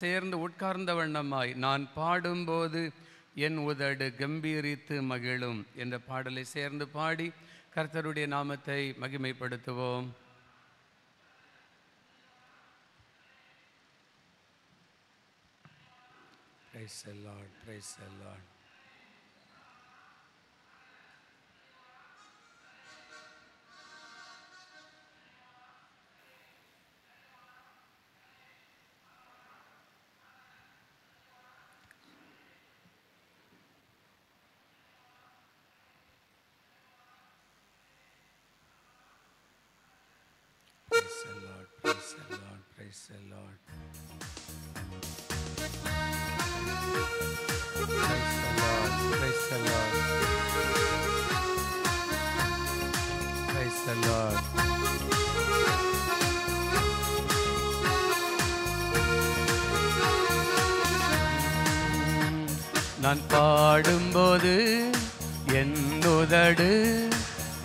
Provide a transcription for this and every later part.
சேர்ந்து உட்கார்ந்த வண்ணமாய் நான் பாடும்போது என் உதடு கம்பீரித்து மகிழும் என்ற பாடலை சேர்ந்து பாடி கர்த்தருடைய நாமத்தை மகிமைப்படுத்துவோம். Praise the Lord, praise the Lord. Praise the Lord, praise the Lord, praise the Lord. Praise the Lord, praise the Lord. Praise the Lord. நான் பாடும்போது என் உதடு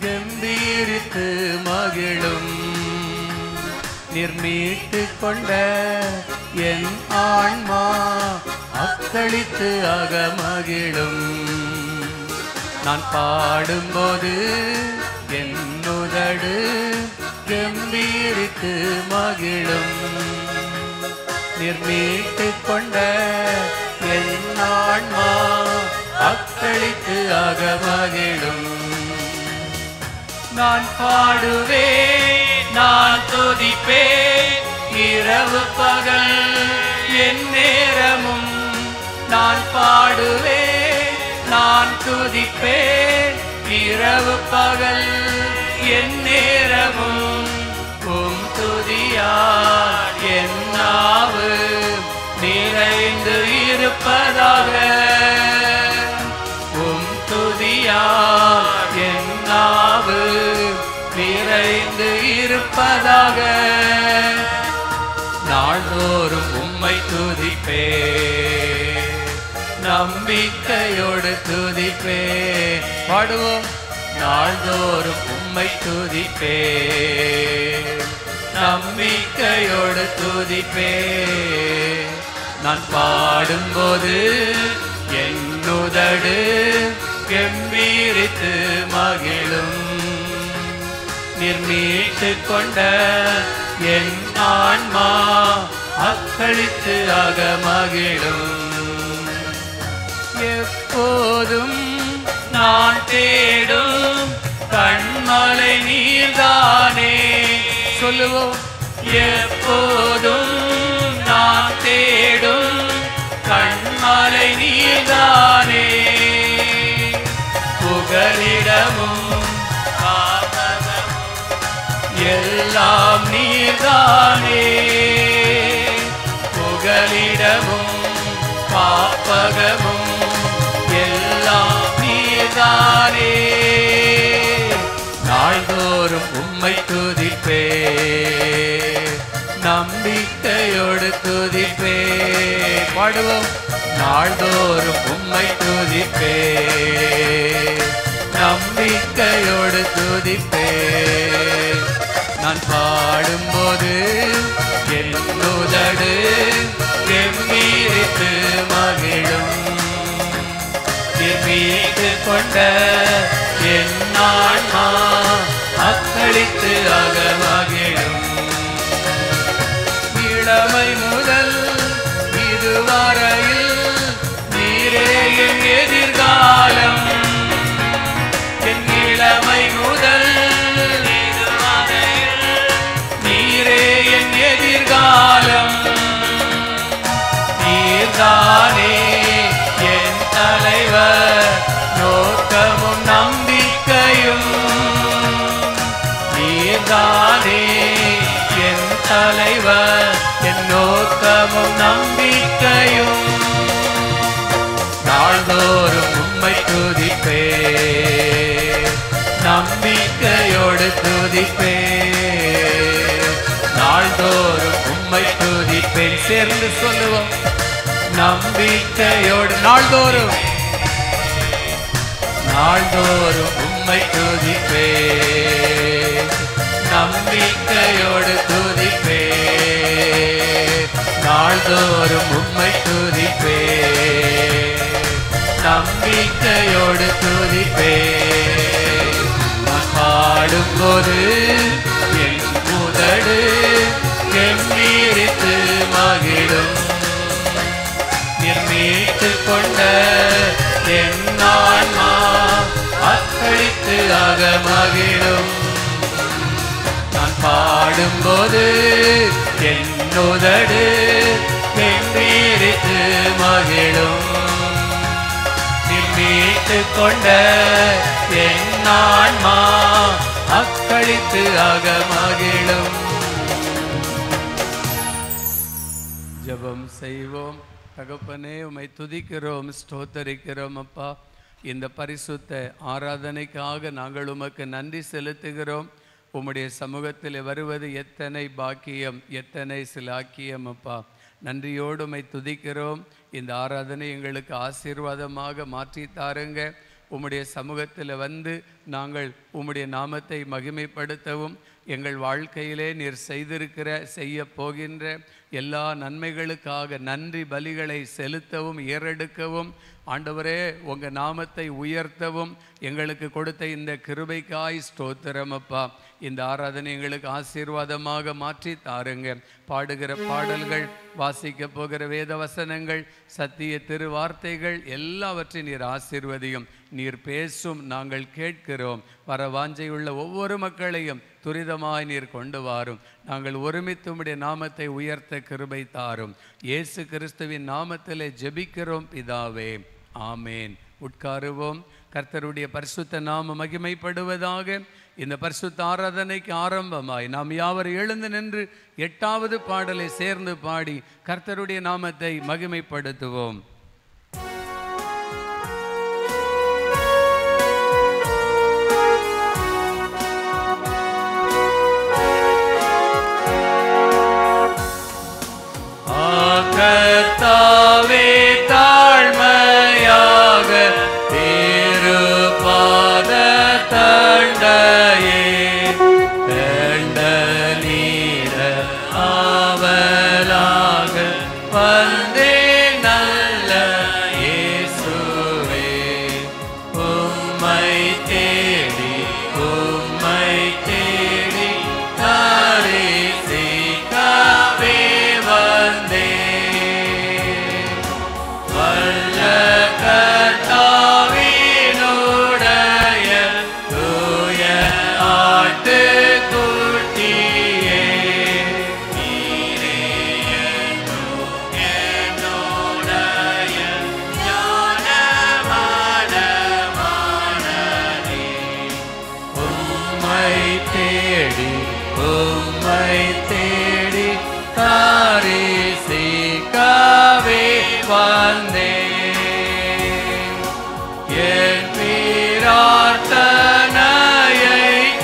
கம்பீரித்து மகிழும், நிர்மீட்டு கொண்ட என் ஆன்மா அக்களித்து அகமகிழும். நான் பாடும்போது என் உதடு கம்பீரித்து மகிழும், நிர்மீட்டு கொண்ட என் ஆன்மா அக்களித்து அகமகிழும். நான் பாடுவேன், நான் துதிப்பேன், இரவு பகல் என் நேரமும். நான் பாடுவேன், நான் துதிப்பேன், இரவு பகல் என் நேரமும். உம் துதியால் என் நாவு நிறைந்து இருப்பதாக, உம் துதியால் என் நாவு நிறைந்து இருப்பதாக. நாள்தோறும் உம்மை துதிப்பே, நம்பிக்கையோடு துதிப்பே. பாடுவோம். நாள்தோறும் உம்மை துதிப்பே, நம்பிக்கையோடு துதிப்பே. நான் பாடும்போது என் உதடு கம்பீரித்து மகிழும், நிர்மீட்டு கொண்ட என் ஆன்மா அக்களித்து அகமகிழும். எப்போதும் நான் தேடும் கண்மலை நீர்தானே. சொல்லுவோம். எப்போதும் நான் தேடும் கண்மலை நீர்தானே. புகலிடமும் காவலமும் எல்லாம் நீர்தானே. புகலிடமும் காப்பகமும் எல்லாம் நீர்தானே. நாள்தோறும் உம்மை துதிப்பே, நம்பிக்கையோடு துதிப்பே. பாடுவோம். நாள்தோறும் உம்மை துதிப்பே, நம்பிக்கையோடு துதிப்பே. நான் பாடும்போது என் உதடு கம்பீரித்து மகிழும், நிர்மீட்டு கொண்ட என் ஆன்மா அக்களித்து அகமகிழும். இளமை முதல் இதுவரையில் நீரே என் எதிர்காலம். என் இளமை முதல் இதுவரையில் நீரே என் எதிர்காலம். நீர்தானே என் தலைவர், நோக்கமும் நம்பிக்கையும். நீர்தானே என் தலைவர், என் நோக்கமும் நம்பிக்கையும். நாள்தோறும் உம்மை துதிப்பே, நம்பிக்கையோடு துதிப்பே. நாள்தோறும் உம்மை துதிப்பேன். சேர்ந்து சொல்லுவோம். நம்பிக்கையோடு நாள்தோறும், நாள்தோறும் உம்மை துதிப்பே, நம்பிக்கையோடு துதிப்பே. நாள்தோறும் உம்மை துதிப்பே, நம்பிக்கையோடு துதிப்பே. நான் பாடும்போது என் உதடு கெம்பீரித்து மகிழும். நீர் மீட்டுக் கொண்ட என் ஆன்மா அக்களித்து ஆக மகிழும். நான் பாடும்போது என் உதடு கெம்பீரித்து மகிழும். நீர் மீட்டுக் கொண்ட என் ஆன்மா அக்களித்து ஆக மகிழும். ஜெபம் செய்வோம். தகப்பனே, உம்மை துதிக்கிறோம், ஸ்தோத்தரிக்கிறோம் அப்பா. இந்த பரிசுத்த ஆராதனைக்காக நாங்கள் உமக்கு நன்றி செலுத்துகிறோம். உம்முடைய சமூகத்தில் வருவது எத்தனை பாக்கியம், எத்தனை சிலாக்கியம் அப்பா. நன்றியோடு உம்மை துதிக்கிறோம். இந்த ஆராதனை எங்களுக்கு ஆசீர்வாதமாக மாற்றி தாருங்க. உம்முடைய சமூகத்தில் வந்து நாங்கள் உம்முடைய நாமத்தை மகிமைப்படுத்தவும், எங்கள் வாழ்க்கையிலே நீர் செய்ய போகின்ற எல்லா நன்மைகளுக்காக நன்றி பலிகளை செலுத்தவும் ஏறெடுக்கவும், ஆண்டவரே உங்கள் நாமத்தை உயர்த்தவும் எங்களுக்கு கொடுத்த இந்த கிருபைக்காய் ஸ்தோத்திரம் அப்பா. இந்த ஆராதனை எங்களுக்கு ஆசீர்வாதமாக மாற்றி தாருங்க. பாடுகிற பாடல்கள், வாசிக்க போகிற வேத வசனங்கள், சத்திய திருவார்த்தைகள் எல்லாவற்றையும் நீர் ஆசீர்வதியும். நீர் பேசும், நாங்கள் கேட்கிறோம். வர வாஞ்சையுள்ள ஒவ்வொரு மக்களையும் துரிதமாய் நீர் கொண்டு வாரும். நாங்கள் ஒருமித்து உம்முடைய நாமத்தை உயர்த்த கிருபை தாரும். இயேசு கிறிஸ்துவின் நாமத்திலே ஜெபிக்கிறோம் பிதாவே, ஆமேன். உட்காருவோம். கர்த்தருடைய பரிசுத்த நாமம் மகிமைப்படுவதாக. இந்த பரிசுத்த ஆராதனைக்கு ஆரம்பமாய் நாம் யாவரும் எழுந்து நின்று 8வது பாடலை சேர்ந்து பாடி கர்த்தருடைய நாமத்தை மகிமைப்படுத்துவோம். கர்த்தாவே தாழ்மையாக திருபாத தண்டையே தண்டலீர ஆவலாக வந்தே நல்ல இயேசுவே. உம்மை தேடி தரிசிக்கவே வந்தே. என் பிரார்த்தனையை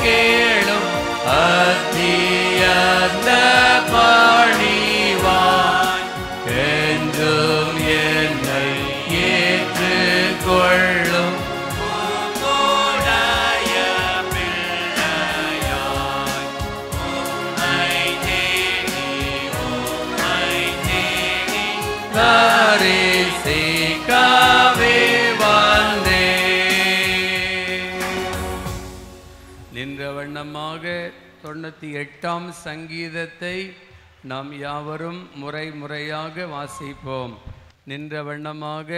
கேளும் அத்தியந்த பணிவாய் என்றும் என்னை ஏற்றுக்கொள்ளும் உம்முடைய பிள்ளையாய் உம்மை தேடி தரிசிக்கவே வந்தே. நின்ற வண்ணமாக 98ஆம் சங்கீதத்தை நாம் யாவரும் முறையாக வாசிப்போம். நின்ற வண்ணமாக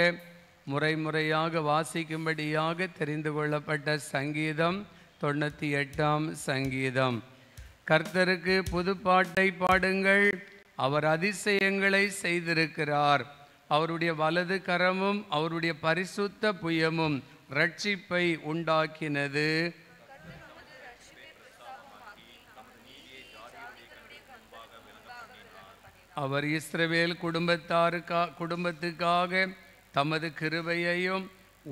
முறையாக வாசிக்கும்படியாக தெரிந்து கொள்ளப்பட்ட சங்கீதம் 98ஆம் சங்கீதம். கர்த்தருக்கு புதுப்பாட்டை பாடுங்கள், அவர் அதிசயங்களை செய்திருக்கிறார். அவருடைய வலது கரமும் அவருடைய பரிசுத்த புயமும் ரட்சிப்பை உண்டாக்கினது. அவர் இஸ்ரவேல் குடும்பத்துக்காக தமது கிருபையையும்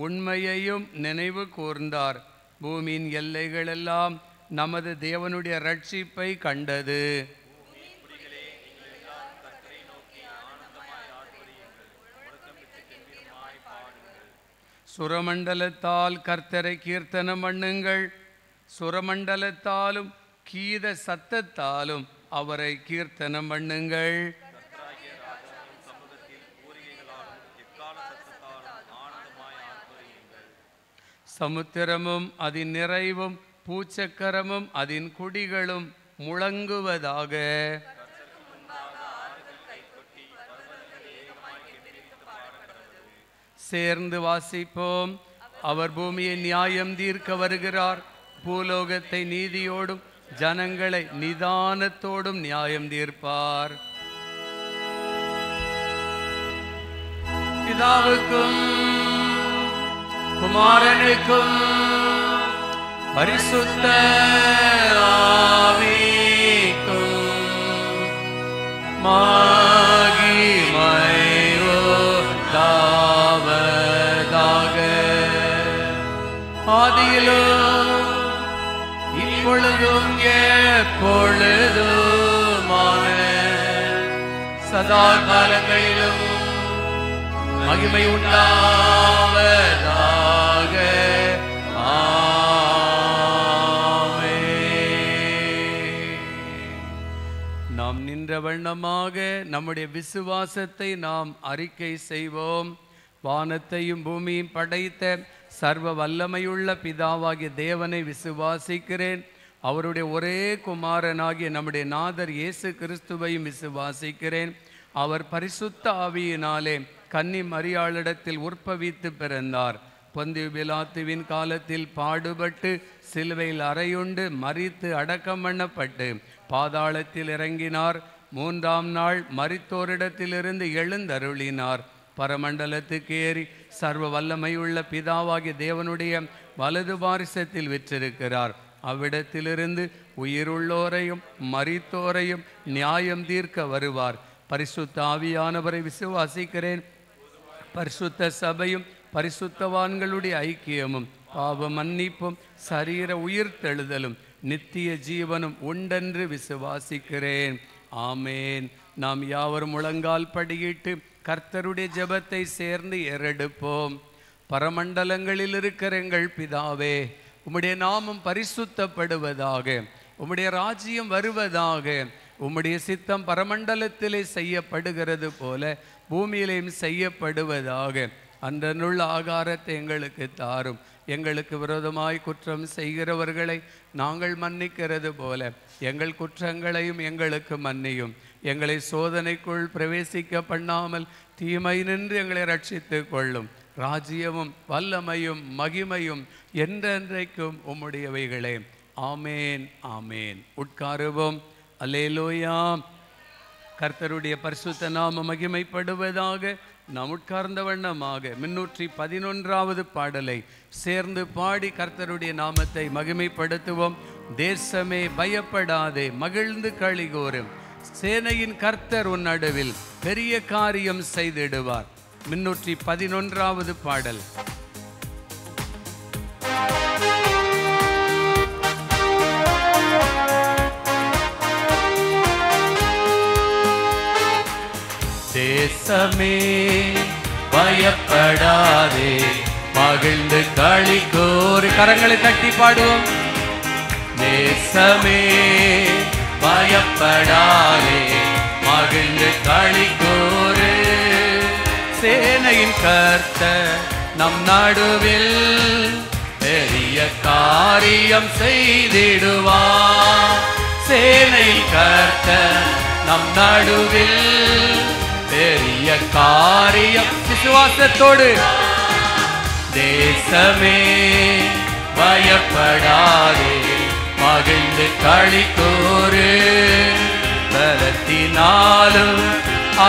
உண்மையையும் நினைவு கூர்ந்தார். பூமியின் எல்லைகளெல்லாம் நமது தேவனுடைய ரட்சிப்பை கண்டது. சுரமண்டலத்தால் கர்த்தரை கீர்த்தனம் பண்ணுங்கள், சுரமண்டலத்தாலும் கீத சத்தத்தாலும் அவரை கீர்த்தனம் பண்ணுங்கள். சமுத்திரமும் அதன் நிறைவும் பூச்சக்கரமும் அதன் குடிகளும் முழங்குவதாக. சேர்ந்து வாசிப்போம். அவர் பூமியை நியாயம் தீர்க்க வருகிறார். பூலோகத்தை நீதியோடும் ஜனங்களை நிதானத்தோடும் நியாயம் தீர்ப்பார். பிதாவுக்கும் குமாரனுக்கும் பரிசுத்த ஆவிக்கும் மகிமை உண்டாவதாக. ஆதியிலும் இப்பொழுதும் எப்பொழுதுமான சதா காலங்களிலும் மகிமை உண்டாவதாக. நாம் நின்ற வண்ணமாக நம்முடைய விசுவாசத்தை நாம் அறிக்கை செய்வோம். வானத்தையும் பூமியும் படைத்த சர்வ வல்லமையுள்ள பிதாவாகிய தேவனை விசுவாசிக்கிறேன். அவருடைய ஒரே குமாரனாகிய நம்முடைய நாதர் இயேசு கிறிஸ்துவையும் விசுவாசிக்கிறேன். அவர் பரிசுத்த ஆவியினாலே கன்னி மரியாளிடத்தில் உற்பவித்து பிறந்தார். பொந்தியு பிலாத்துவின் காலத்தில் பாடுபட்டு சிலுவையில் அறையுண்டு மரித்து அடக்கம் பண்ணப்பட்டு பாதாளத்தில் இறங்கினார். 3ஆம் நாள் மரித்தோரிடத்திலிருந்து எழுந்தருளினார். பரமண்டலத்துக்கு ஏறி சர்வ வல்லமையுள்ள பிதாவாகிய தேவனுடைய வலது பாரிசத்தில் விற்றிருக்கிறார். அவ்விடத்திலிருந்து உயிருள்ளோரையும் மரித்தோரையும் நியாயம் தீர்க்க வருவார். பரிசுத்த ஆவியானவரை விசுவாசிக்கிறேன். பரிசுத்த சபையும் பரிசுத்தவான்களுடைய ஐக்கியமும் பாவ மன்னிப்பும் சரீர உயிர்த்தெழுதலும் நித்திய ஜீவனும் உண்டென்று விசுவாசிக்கிறேன். ஆமேன். நாம் யாவரும் முழங்கால் படியிட்டு கர்த்தருடைய ஜெபத்தை சேர்ந்து ஏறெடுப்போம். பரமண்டலங்களில் இருக்கிற எங்கள் பிதாவே, உம்முடைய நாமம் பரிசுத்தப்படுவதாக, உம்முடைய ராஜ்யம் வருவதாக, உம்முடைய சித்தம் பரமண்டலத்திலே செய்யப்படுகிறது போல பூமியிலேயும் செய்யப்படுவதாக. அன்றனுள்ள ஆகாரத்தை எங்களுக்கு தாரும். எங்களுக்கு விரோதமாய் குற்றம் செய்கிறவர்களை நாங்கள் மன்னிக்கிறது போல எங்கள் குற்றங்களையும் எங்களுக்கு மன்னியும். எங்களை சோதனைக்குள் பிரவேசிக்க பண்ணாமல் தீமை நின்று எங்களை ரட்சித்து கொள்ளும். ராஜ்யமும் வல்லமையும் மகிமையும் என்றென்றைக்கும் உம்முடையவைகளே. ஆமேன், ஆமேன். உட்காருவோம். அல்லேலூயா. கர்த்தருடைய பரிசுத்த நாம மகிமைப்படுவதாக. நாம் உட்கார்ந்த வண்ணமாக 311வது பாடலை சேர்ந்து பாடி கர்த்தருடைய நாமத்தை மகிமைப்படுத்துவோம். தேசமே பயப்படாதே, மகிழ்ந்து களிகூரும், சேனையின் கர்த்தர் உன் நடுவில் பெரிய காரியம் செய்திடுவார். 311வது பாடல். தேசமே பயப்படாதே, மகிழ்ந்து களிகூர். கரங்களை தட்டி பாடுவோம். தேசமே பயப்படாதே, மகிழ்ந்து களிகூர், சேனையின் கர்த்தர் நம் நடுவில் பெரிய காரியம் செய்திடுவார். சேனையின் கர்த்தர் நம் நடுவில் பெரிய காரியம். விசுவாசத்தோடு தேசமே பயப்படாதே, மகிழ்ந்து களிகூர், பலத்தினாலும்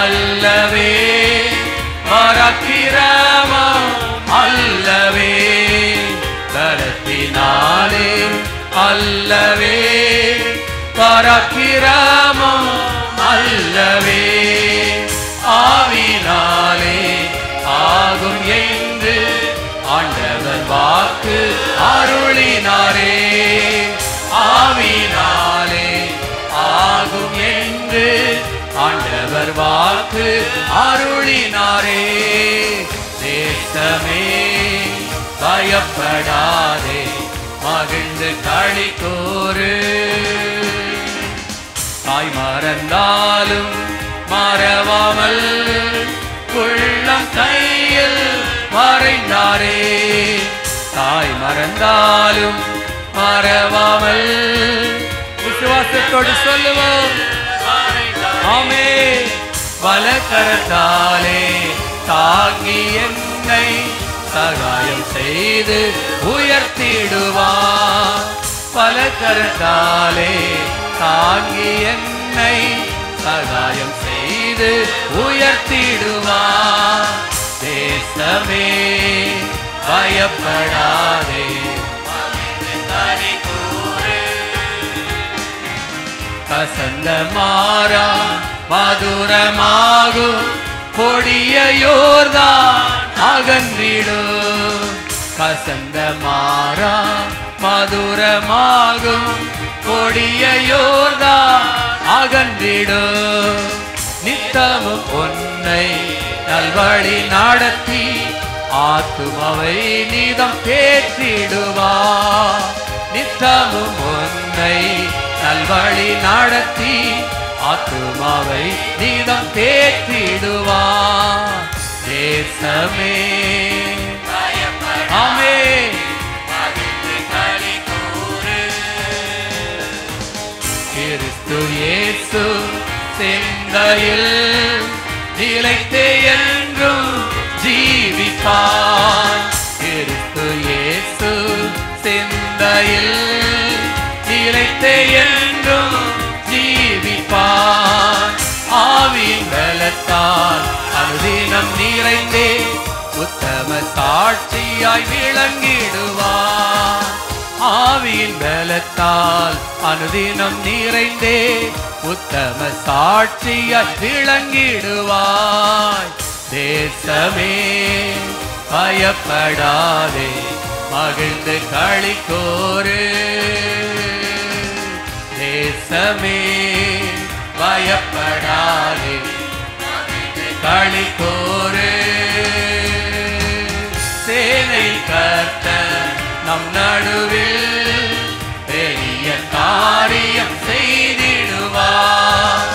அல்லவே, பராக்கிரமம் அல்லவே, பலத்தினாலே அல்லவே, பராக்கிரமம் அல்லவே, ஆவினாலே ஆகும் என்று ஆண்டவர் வாக்கு அருளினாரே. ஆவினாலே ஆகும் என்று ஆண்டவர் வாக்கு அருளினாரே. தேசமே பயப்படாதே, மகிழ்ந்து களிகூர், தாய் மறந்தாலும் மறவாமல் உள்ளம் கையில் வரைந்தாரே. தாய் மறந்தாலும் மறவாமல் விசுவாசத்தோடு சொல்லுவோம். ஆமே. வலக்கரத்தாலே தாங்கி என்னை சகாயம் செய்து உயர்த்திடுவார். வலக்கரத்தாலே தாங்கி என்னை சகாயம் செய்து உயர்த்திடுவார். தேசமே பயப்படாதே, கசந்த மாறா மதுரமாகும் கொடிய யோர்தான் அகன்றிடும். கசந்த மாறா மதுரமாகும் கொடிய யோர்தான் அகன்றிடும். நித்தமும் உன்னை நல்வழி நடத்தி ஆத்துமாவை நீதம் தேற்றிடுவார். நித்தமும் உன்னை நல்வழி நடத்தி ஆத்துமாவை நீதம் தேற்றிடுவார். தேசமே ஆமே. கிறிஸ்து இயேசு சிந்தையில் நிலைத்து என்றும் ஜீவிப்பார். கிறிஸ்து இயேசு சிந்தையில் நிலைத்து என்றும் ஜீவிப்பார். ஆவியின் பலத்தால் அனுதினம் நிறைந்தே உத்தம சாட்சியாய் விளங்கிடுவார். ஆவியின் பலத்தால் அனுதினம் நிறைந்தே உத்தம சாட்சியாய் விளங்கிடுவாய். தேசமே பயப்படாதே, மகிழ்ந்து களிக்கோரு. தேசமே பயப்படாதே, களிக்கோரு. சேனை கர்த்தர் நம் நடுவில் பெரிய காரியம் செய்திடுவார்.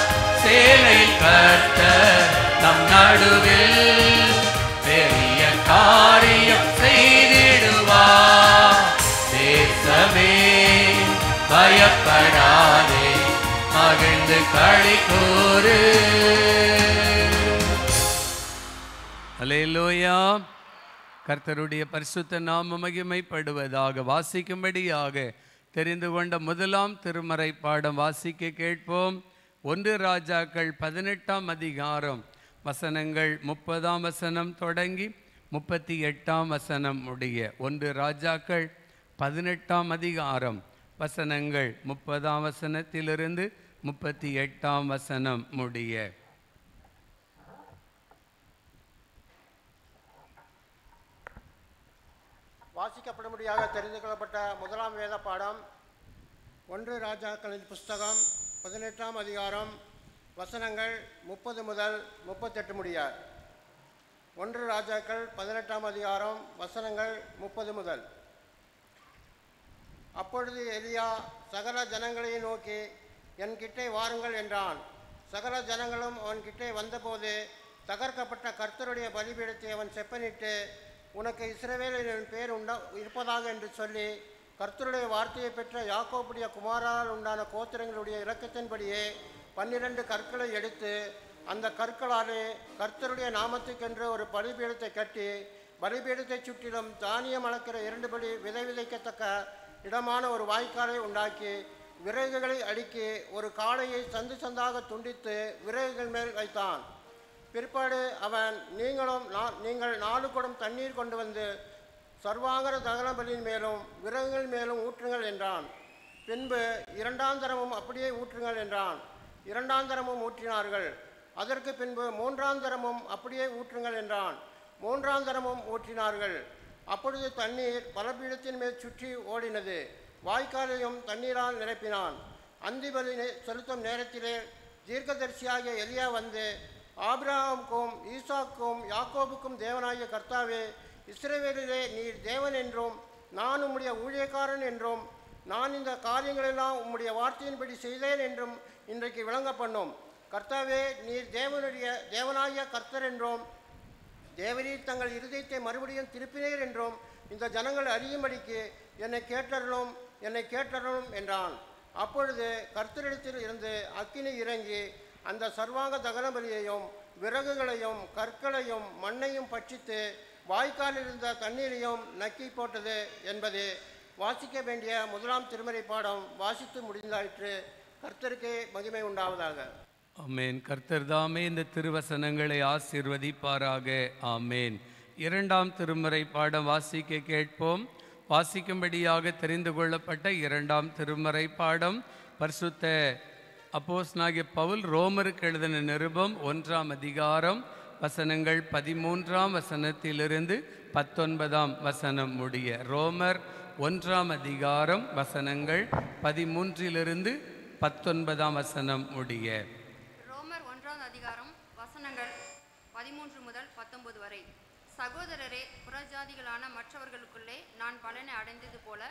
சேனை கர்த்தர் நம் நடுவில் பெரிய காரியம் செய்திடுவார். தேசமே பயப்படாதே, மகிழ்ந்து களிக்கோரு. அல்லேலூயா. கர்த்தருடைய பரிசுத்த நாம மகிமைப்படுவதாக. வாசிக்கும்படியாக தெரிந்து கொண்ட முதலாம் திருமறை பாடம் வாசிக்க கேட்போம். 1 ராஜாக்கள் 18ஆம் அதிகாரம் வசனங்கள் 30ஆம் வசனம் தொடங்கி 38ஆம் வசனம் முடிய. 1 ராஜாக்கள் 18ஆம் அதிகாரம் வசனங்கள் 30ஆம் வசனத்திலிருந்து 38ஆம் வசனம் முடிய. வாசிக்கப்படும்படியாக தெரிந்து கொள்ளப்பட்ட முதலாம் வேத பாடம் 1 ராஜாக்களின் புஸ்தகம் 18ஆம் அதிகாரம் வசனங்கள் 30 முதல் 38 முடிய. 1 ராஜாக்கள் 18ஆம் அதிகாரம் வசனங்கள் 30 முதல். அப்பொழுது எலியா சகல ஜனங்களையும் நோக்கி, என் கிட்டே வாருங்கள் என்றான். சகல ஜனங்களும் அவன் கிட்டே வந்தபோது தகர்க்கப்பட்ட கர்த்தருடைய பலிபீடத்தை அவன் செப்பனிட்டு, உனக்கு இஸ்ரவேலின் பேர் இருப்பதாக என்று சொல்லி, கர்த்தருடைய வார்த்தையை பெற்ற யாக்கோபுடைய குமாரால் உண்டான கோத்திரங்களுடைய இலக்கத்தின்படியே 12 கற்களை எடுத்து, அந்த கற்களாலே கர்த்தருடைய நாமத்துக்கென்று ஒரு பலிபீடத்தை கட்டி, பலிபீடத்தை சுற்றிலும் தானியம் அளக்கிற 2 படி விதை விதைக்கத்தக்க இடமான ஒரு வாய்க்காலை உண்டாக்கி, விறகுகளை அடுக்கி ஒரு காளையை சந்து சந்தாக துண்டித்து விறகுகள் மேல் வைத்தான். பிற்பாடு அவன், நீங்கள் 4 குடம் தண்ணீர் கொண்டு வந்து சர்வாங்கர தகன பலியின் மேலும் விறகுகள் மேலும் ஊற்றுங்கள் என்றான். பின்பு 2ஆம் தரமும் அப்படியே ஊற்றுங்கள் என்றான். 2ஆம் தரமும் ஊற்றினார்கள். அதற்கு பின்பு 3ஆம் தரமும் அப்படியே ஊற்றுங்கள் என்றான். 3ஆம் தரமும் ஊற்றினார்கள். அப்பொழுது தண்ணீர் பலிபீடத்தின் மேல் சுற்றி ஓடினது. வாய்க்காலையும் தண்ணீரால் நிரப்பினான். அந்தி பலி செலுத்தும் நேரத்திலே தீர்க்கதரிசியாகிய எலியா வந்து, ஆபிரகாமுக்கும் ஈசாக்கும் யாக்கோபுக்கும் தேவனாகிய கர்த்தாவே, இஸ்ரவேலிலே நீர் தேவன் என்றும் நான் உம்முடைய ஊழியக்காரன் என்றும் நான் இந்த காரியங்களெல்லாம் உம்முடைய வார்த்தையின்படி செய்தேன் என்றும் இன்றைக்கு விளங்க பண்ணும். கர்த்தாவே, நீர் தேவனாகிய கர்த்தர் என்றும் தேவரீர் தங்கள் இருதயத்தை மறுபடியும் திருப்பினீர் என்றும் இந்த ஜனங்கள் அறியும்படிக்கு என்னை கேட்டருளும் என்றான். அப்பொழுது கர்த்தரிடத்தில் இருந்து அக்கினி இறங்கி அந்த சர்வாங்க தகன பலியையும் விறகுகளையும் கற்களையும் மண்ணையும் பட்சித்து வாய்க்காலில் இருந்த தண்ணீரையும் நக்கி போட்டது என்பது வாசிக்க வேண்டிய முதலாம் திருமறை பாடம் வாசித்து முடிந்தாயிற்று. கர்த்தருக்கு மகிமை உண்டாவதாக. ஆமேன். கர்த்தர் தாமே இந்த திருவசனங்களை ஆசீர்வதிப்பாராக. ஆமேன். இரண்டாம் திருமறை பாடம் வாசிக்க கேட்போம். வாசிக்கும்படியாக தெரிந்து கொள்ளப்பட்ட இரண்டாம் திருமறை பாடம் பரிசுத்த அப்போஸ்தலனாகிய பவுல் ரோமருக்கு எழுதின நிருபம் 1ஆம் அதிகாரம் வசனங்கள் 13ஆம் வசனத்திலிருந்து 19ஆம் வசனம் முடிய. ரோமர் 1ஆம் அதிகாரம் வசனங்கள் 13லிருந்து 19ஆம் வசனம் முடிய. ரோமர் 1ஆம் அதிகாரம் வசனங்கள் 13 முதல் 19 வரை. சகோதரரே, புறஜாதிகளான மற்றவர்களுக்குள்ளே நான் பலனை அடைந்தது போல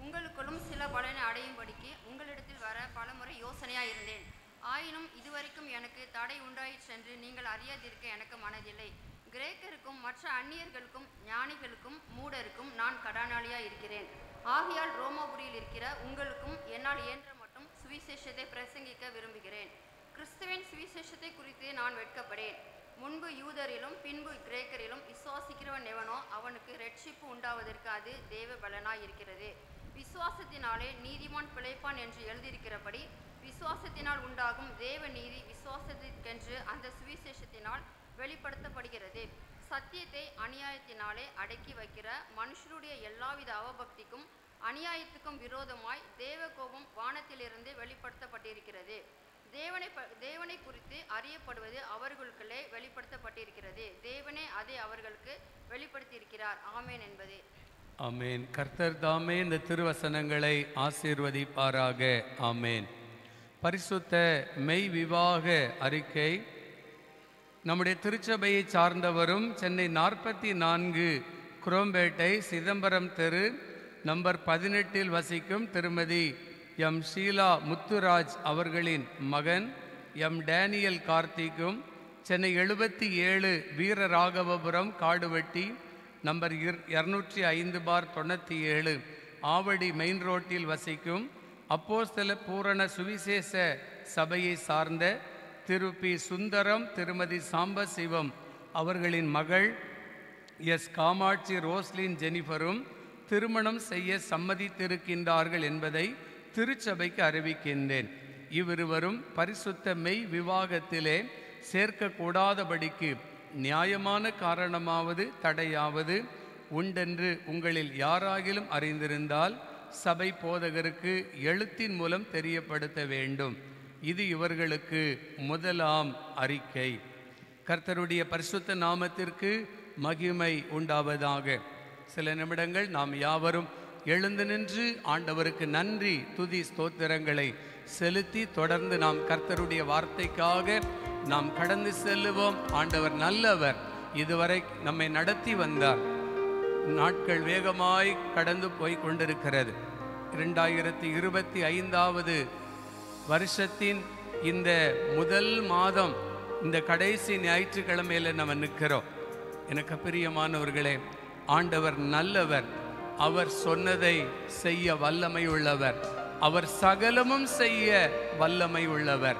உங்களுக்குள்ளும் சில பலனை அடையும்படிக்கு உங்களிடத்தில் வர பலமுறை யோசனையாயிருந்தேன். ஆயினும் இதுவரைக்கும் எனக்கு தடை உண்டாயிற்றென்று நீங்கள் அறியாதிருக்க எனக்கு மனதில்லை. கிரேக்கருக்கும் மற்ற அந்நியர்களுக்கும் ஞானிகளுக்கும் மூடருக்கும் நான் கடனாளியாய் இருக்கிறேன். ஆகையால் ரோமாபுரியில் இருக்கிற உங்களுக்கும் என்னால் இயன்ற மட்டும் சுவிசேஷத்தை பிரசங்கிக்க விரும்புகிறேன். கிறிஸ்துவின் சுவிசேஷத்தை குறித்து நான் வெட்கப்படேன். முன்பு யூதரிலும் பின்பு கிரேக்கரிலும் விசுவாசிக்கிறவன் எவனோ அவனுக்கு ரட்சிப்பு உண்டாவதற்கு அது தேவ பலனாய் இருக்கிறது. விசுவாசத்தினாலே நீதிமான் பிழைப்பான் என்று எழுதியிருக்கிறபடி விசுவாசத்தினால் உண்டாகும் தேவ நீதி விசுவாசத்திற்கென்று அந்த சுவிசேஷத்தினால் வெளிப்படுத்தப்படுகிறது. சத்தியத்தை அநியாயத்தினாலே அடக்கி வைக்கிற மனுஷருடைய எல்லாவித அவபக்திக்கும் அநியாயத்துக்கும் விரோதமாய் தேவ கோபம் வானத்திலிருந்து வெளிப்படுத்தப்பட்டிருக்கிறது. தேவனை குறித்து அறியப்படுவது அவர்களுக்குள்ளே வெளிப்படுத்தப்பட்டிருக்கிறது. தேவனே அதை அவர்களுக்கு வெளிப்படுத்தியிருக்கிறார். ஆமேன் என்பதே. ஆமேன். கர்த்தர் தாமே இந்த திருவசனங்களை ஆசீர்வதிப்பாராக. ஆமேன். பரிசுத்த மெய் விவாக அறிக்கை. நம்முடைய திருச்சபையை சார்ந்தவரும் சென்னை 44 குரோம்பேட்டை சிதம்பரம் தெரு நம்பர் 18 வசிக்கும் திருமதி எம் ஷீலா முத்துராஜ் அவர்களின் மகன் எம் டேனியல் கார்த்திக்கும் சென்னை 77 வீரராகவபுரம் காடுவெட்டி நம்பர் 205/97 ஆவடி மெயின் ரோட்டில் வசிக்கும் அப்போஸ்தல பூரண சுவிசேஷ சபையை சார்ந்த திரு பி சுந்தரம் திருமதி சாம்பசிவம் அவர்களின் மகள் எஸ் காமாட்சி ரோஸ்லின் ஜெனிஃபரும் திருமணம் செய்ய சம்மதித்திருக்கின்றார்கள் என்பதை திருச்சபைக்கு அறிவிக்கின்றேன். இவ்விருவரும் பரிசுத்த மெய் விவாகத்திலே சேர்க்கக்கூடாதபடிக்கு நியாயமான காரணமாவது தடையாவது உண்டென்று உங்களில் யாராகிலும் அறிந்திருந்தால் சபை போதகருக்கு எழுத்தின் மூலம் தெரியப்படுத்த வேண்டும். இது இவர்களுக்கு முதலாம் அறிக்கை. கர்த்தருடைய பரிசுத்த நாமத்திற்கு மகிமை உண்டாவதாக. சில நிமிடங்கள் நாம் யாவரும் எழுந்து நின்று ஆண்டவருக்கு நன்றி துதி ஸ்தோத்திரங்களை செலுத்தி தொடர்ந்து நாம் கர்த்தருடைய வார்த்தைக்காக நாம் கடந்து செல்லுவோம். ஆண்டவர் நல்லவர். இதுவரை நம்மை நடத்தி வந்தார். நாட்கள் வேகமாய் கடந்து போய் கொண்டிருக்கிறது. 2025வது வருஷத்தின் இந்த முதல் மாதம் இந்த கடைசி ஞாயிற்றுக்கிழமையில நம்ம நிற்கிறோம். எனக்கு பிரியமானவர்களே, ஆண்டவர் நல்லவர். அவர் சொன்னதை செய்ய வல்லமை உள்ளவர். அவர் சகலமும் செய்ய வல்லமை உள்ளவர்.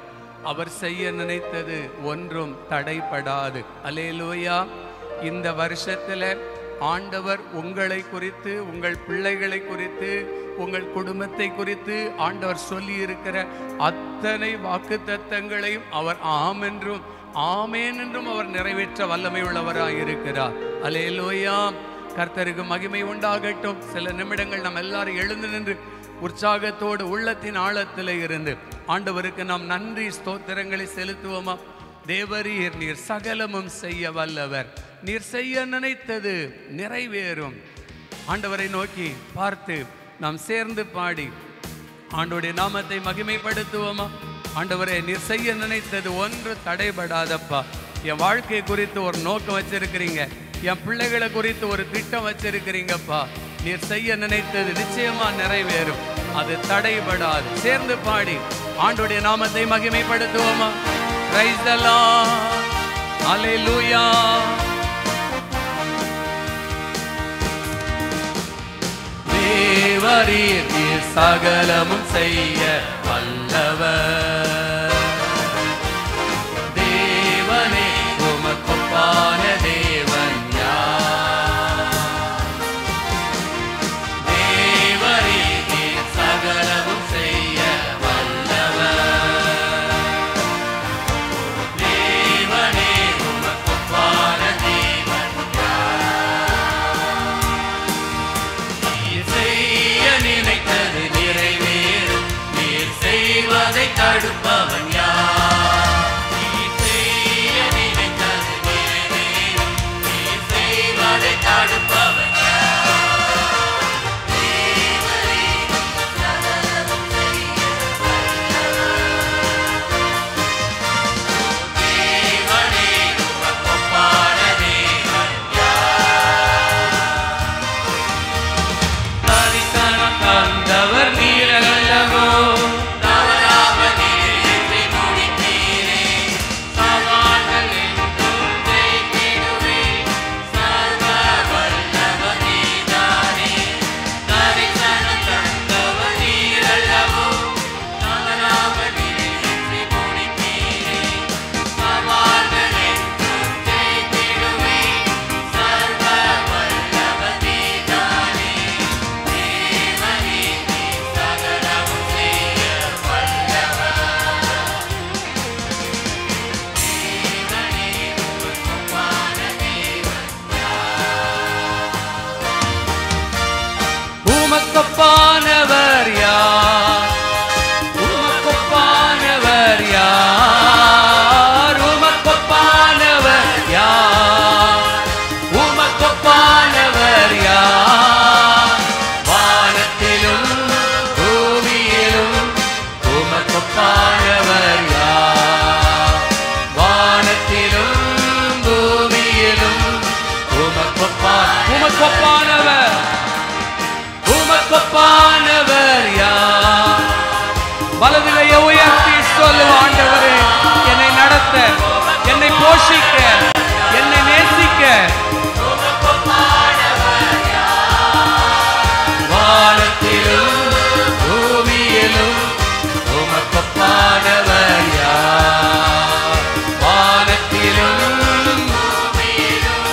அவர் செய்ய நினைத்தது ஒன்றும் தடைபடாது. அல்லேலூயா. இந்த வருஷத்துல ஆண்டவர் உங்களை குறித்து, உங்கள் பிள்ளைகளை குறித்து, உங்கள் குடும்பத்தை குறித்து ஆண்டவர் சொல்லி இருக்கிற அத்தனை வாக்குத்தத்தங்களையும் அவர் ஆம் என்றும் ஆமேன் என்றும் அவர் நிறைவேற்ற வல்லமை உள்ளவராய் இருக்கிறார். அல்லேலூயா. கர்த்தருக்கு மகிமை உண்டாகட்டும். சில நிமிடங்கள் நாம் எல்லாரும் எழுந்து நின்று உற்சாகத்தோடு உள்ளத்தின் ஆழத்தில் இருந்து ஆண்டவருக்கு நாம் நன்றி ஸ்தோத்திரங்களை செலுத்துவோமா? தேவரீர், நீர் சகலமும் செய்ய வல்லவர். நீர் செய்ய நினைத்தது நிறைவேறும். ஆண்டவரை நோக்கி பார்த்து நாம் சேர்ந்து பாடி ஆண்டவருடைய நாமத்தை மகிமைப்படுத்துவோமா? ஆண்டவரே, நீர் செய்ய நினைத்தது ஒன்று தடைபடாதப்பா. என் வாழ்க்கை குறித்து ஒரு நோக்கம் வச்சிருக்கிறீங்க. என் பிள்ளைகளை குறித்து ஒரு திட்டம் வச்சிருக்கிறீங்கப்பா. நீர் செய்ய நினைத்தது நிச்சயமா நிறைவேறும். அது தடைபடாது. சேர்ந்து பாடி ஆண்டவருடைய நாமத்தை மகிமைப்படுத்துவோமா? Praise the Lord. ஹalleluya. தேவரீர் நீர் சகலமும் செய்ய வல்லவர். தேவனே உமக்கொப்பான தேவன் யார்? தேவரீர் நீர் சகலமும் செய்ய வல்லவர். தேவனே உமக்கொப்பான தேவன் யார்? நீர் செய்ய நினைத்தது நிறைவேறும், நீர் செய்வதை தடுப்பவன் யார்? நீர் செய்ய நினைத்தது நிறைவேறும், நீர் செய்வதை தடுப்பவன் யார்? தேவனே சகலமும் செய்ய வல்லவர். தேவனே உமக்கொப்பான தேவன் யார்? தரிசனம் தந்தவர் நீரல்லவோ, தவறாக நீரை முடித்தீரே. சவால்கள் என்றும் ஜெயித்திடுவே, சர்வ வல்லவர் நீதானே. தரிசனம் தந்தவர் நீரல்லவோ, தவறாக நீரை முடித்தீரே. சவால்கள் என்றும் ஜெயித்திடுவே, சர்வ வல்லவர் நீதானே. தேவனே நீர் சகலமும் செய்ய வல்லவர். தேவனே உமக்கொப்பான தேவன் யார்? உமக்கொப்பானவர் யார்? உமக்கொப்பானவர் யார்? உமக்கொப்பானவர் யார்? உமக்கொப்பானவர் யார்? வானத்திலும் பூமியிலும் உமக்கொப்பானவர் யார்? வானத்திலும் பூமியிலும் உமக்கொப்பானவர் உமக்கொப்பானவர் யார்? வலதுகையை உயர்த்தி சொல்லும், ஆண்டவரே என்னை நடத்த, என்னை போஷிக்க, என்னை நேசிக்க வானத்திலும் பூமியிலும் உமக்கொப்பானவர் யார்? வானத்திலும் பூமியிலும்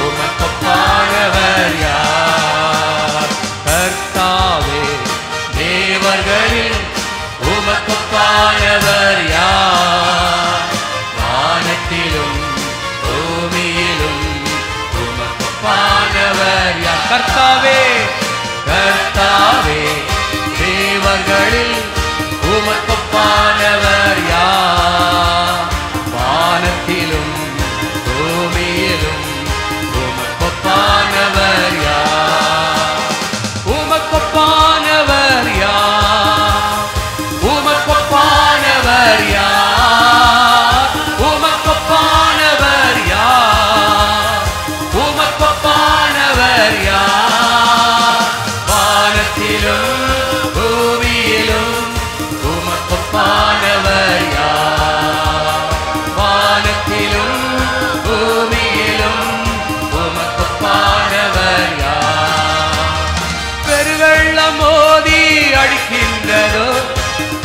உமக்கொப்பானவர் யார்? கர்த்தாவே தேவர்களில் உமக்கொப்பானவர் யார்? வானத்திலும் பூமியிலும் உமக்கொப்பானவர் யார்? கர்த்தாவே கர்த்தாவே தேவர்களில் உமக்கொப்பானவர் யார்? வானத்திலும் பூமியிலும் உமக்கொப்பானவர் யார்? உமக்கொப்பானவர் யார்? உமக்கொப்பானவர் யார்? உமக்கொப்பானவர் யார்? உமக்கொப்பானவர் யார்? வானத்திலும் பூமியிலும் உமக்கொப்பானவர் யார்? வானத்திலும் பூமியிலும் உமக்கொப்பானவர் யார்? பெருவெள்ளம் மோதி அடிக்கின்றதோ,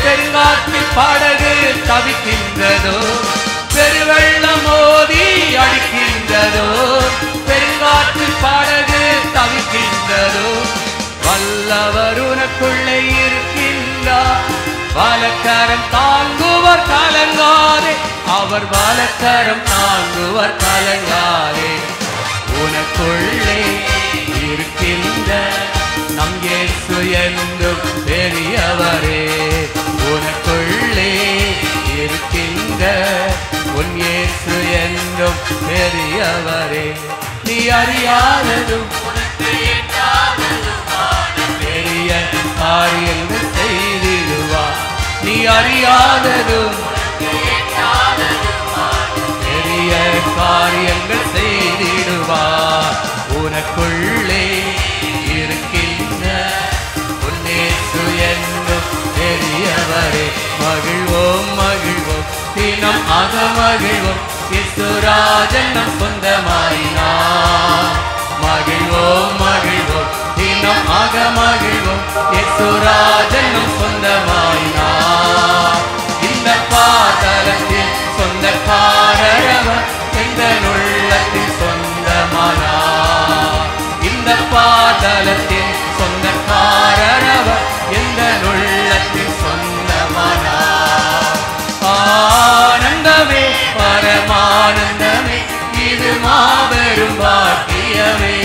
பெருங்காற்றில் படகு தவிக்கின்றதோ. பெருவெள்ளம் மோதி அடிக்கின்றதோ, பெருங்காற்றில் படகு தவிக்கின்றதோ. வல்லவர் உனக்குள்ளே இருக்கின்றார், வலக்கரம் தாங்குவர் கலங்காதே. அவர் வலக்கரம் தாங்குவர் கலங்காதே. உனக்குள்ளே இருக்கின்ற நம் இயேசு என்றும் பெரியவரே. உனக்குள்ளே இருக்கின்ற உன் இயேசு என்றும் பெரியவரே. நீ அறியாததும் பெரிய காரியங்கள் செய்திடுவார். நீ அறியாததும் பெரிய காரியங்கள் செய்திடுவார். உனக்குள்ளே இருக்கின்ற உன் இயேசு என்றும் பெரியவரே. மகிழ்வோம் மகிழ்வோம் தினம் ஆக மகிழ்வோம், இயேசுராஜன் நம் சொந்தமாயினார். மகிழ்வோம் மகிழ்வோம் தினம் ஆக மகிழ்வோம், இயேசுராஜனும் சொந்தமாயினார். இந்த பாதலத்தில் சொந்தக்காரரவர் எந்த உள்ளத்தில் சொந்தமானார். இந்த பாதலத்தில் சொந்தக்காரரவர் எந்த உள்ளத்தில் சொந்தமானார். ஆனந்தமே பரமானந்தமே இது மாபெரும் பாக்கியமே.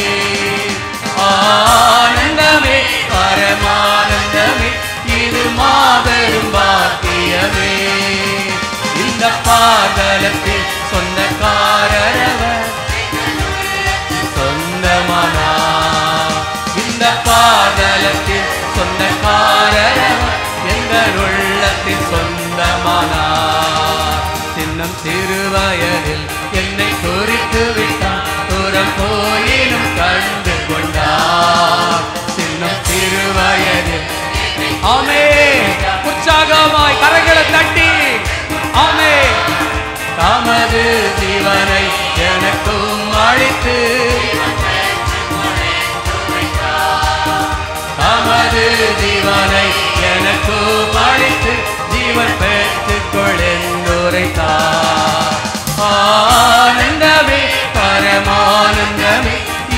ஆனந்தமே பரமானந்தமே இது மாபெரும் பாக்கியமே. இந்த பாதலத்தில் சொந்தக்காரரவர் சொந்தமானார். இந்த பாதலத்தில் சொந்தக்காரரவர் எங்கள் உள்ளத்தில் சொந்தமானார். சின்னம் சிறுவயதில் என்னை குறித்து விட்டார், தூரம் போயினும் கண்டு கொண்டார். சின்னம் சிறுவயதில் ஆமே உற்சாகமாய் கரங்களை தட்டி ஆமே தமது ஜீவனை எனக்கும் அளித்து தமது ஜீவனை எனக்கும் அளித்து ஜீவன் பெற்றுக் கொள்ளுரைத்தார். ஆனந்தமே பரமானந்தமே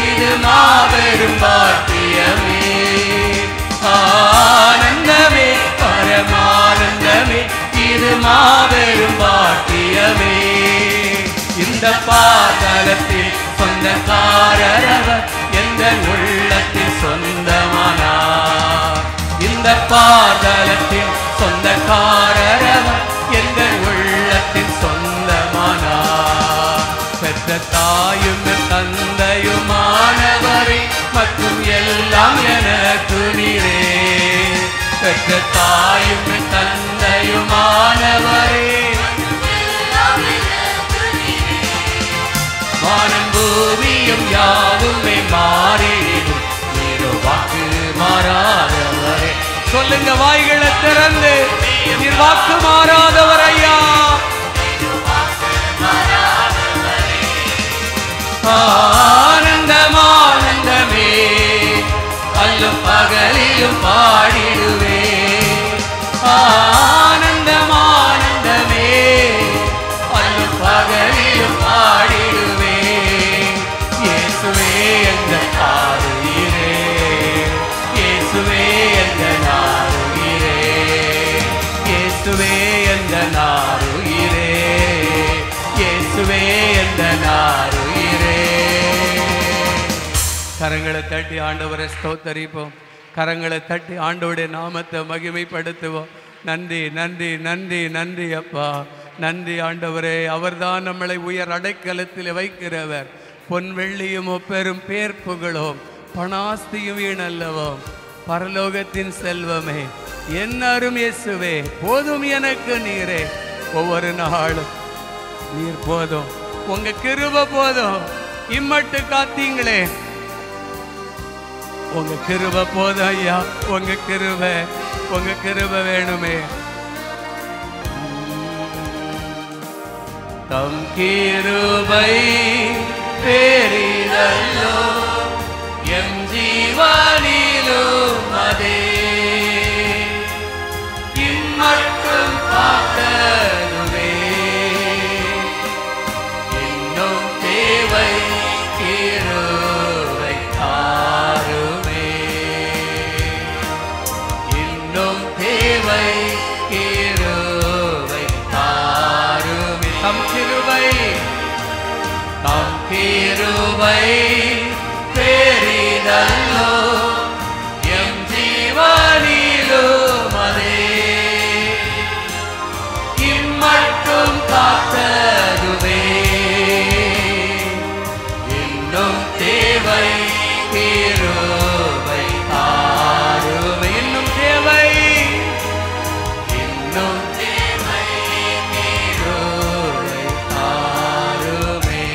இது மாபெரும் பாக்கியமே. ஆனந்தமே பரமானந்தமே இது மாபெரும் பாக்கியமே. இந்த பாதலத்தில் சொந்தக்காரரவர் எந்த உள்ளத்தில் சொந்தமானார். இந்த பாதலத்தில் சொந்தக்காரரவர் எந்த உள்ளத்தில் சொந்தமானார். பெற்ற தாயும் தந்தையுமானவரே மற்றும் எல்லாம் எனக்கு நீரே. பெற்ற தாயும் தந்தையுமானவரே வானம் பூமியும் யாவுமே மாறிடும் நீரோ வாக்கு மாறாதவரே. சொல்லுங்க வாய்களை திறந்து நீர் வாக்கு மாறாதவர் ஐயா. ஆனந்தமானந்தமே அல்லும் பகலிலும் பாடிடுவே. ஆனந்தமானந்தமே அல்லும் பகலிலும் பாடிடுவே. இயேசுவே எங்கள் ஆருயிரே, இயேசுவே எங்கள் ஆருயிரே, இயேசுவே எங்கள் ஆருயிரே, இயேசுவே எங்கள் ஆருயிரே. கரங்களை தட்டி ஆண்டவரை ஸ்தோத்தரிப்போம். கரங்களை தட்டி ஆண்டவருடைய நாமத்தை மகிமைப்படுத்துவோம். நன்றி நன்றி நன்றி நன்றி அப்பா, நன்றி ஆண்டவரே. அவர்தான் நம்மளை உயர் அடைக்கலத்தில் வைக்கிறவர். பொன் வெள்ளியும் பெரும் பேர் புகழும் பணாஸ்தியும் வீணல்லவோ. பரலோகத்தின் செல்வமே என் அரும் இயேசுவே போதும் எனக்கு நீரே. ஒவ்வொரு நாளும் நீர் போதும், உங்க கிருபை போதும். இம்மட்டு காத்தீங்களே, உங்க கிருபை போதும் ஐயா. உங்க கிருபை வேணுமே. தம் கிருபை பெரிதல்லோ எம் ஜீவனிலும் அதே. இம்மட்டும் காத்ததுவே இன்னும் தேவை கிருபை தாருமே. இன்னும் தேவை கிருபை தாருமே. தம் கிருபை பெரிதல்லோ எம் ஜீவனிலும் அதே. இம்மட்டும் காத்ததுவே இன்னும் தேவை கிருபை தாருமே. இன்னும் தேவை கிருபை தாருமே.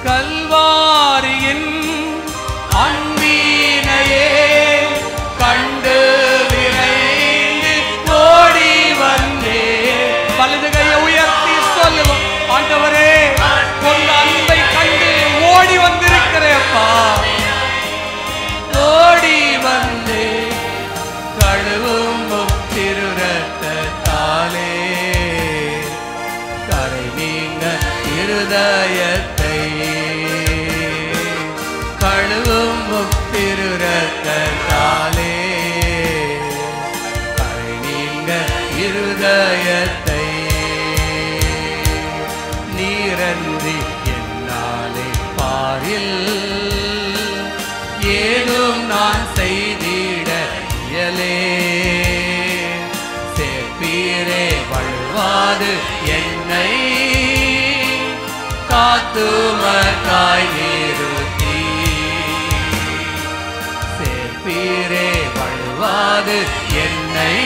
கல்வாரியின் அன்பினையே கண்டு விரைந்து ஓடி வந்தே. வலது கையை உயர்த்தி சொல்லுவோம், ஆண்டவரே உங்க அன்பை கண்டு ஓடி வந்திருக்கிறேப்பா. ஓடி இருதயத்தை கழுவும் திரு ரத்தத்தாலே கரை நீங்க இருதயத்தை நீரன்றி என்னாலே பாரில் ஏதும் நான் செய்திட இயலே சேர்ப்பீரே வழுவாது என்னை காத்துமக்காய் நிறுத்தி சேர்ப்பீரே வழுவாது என்னை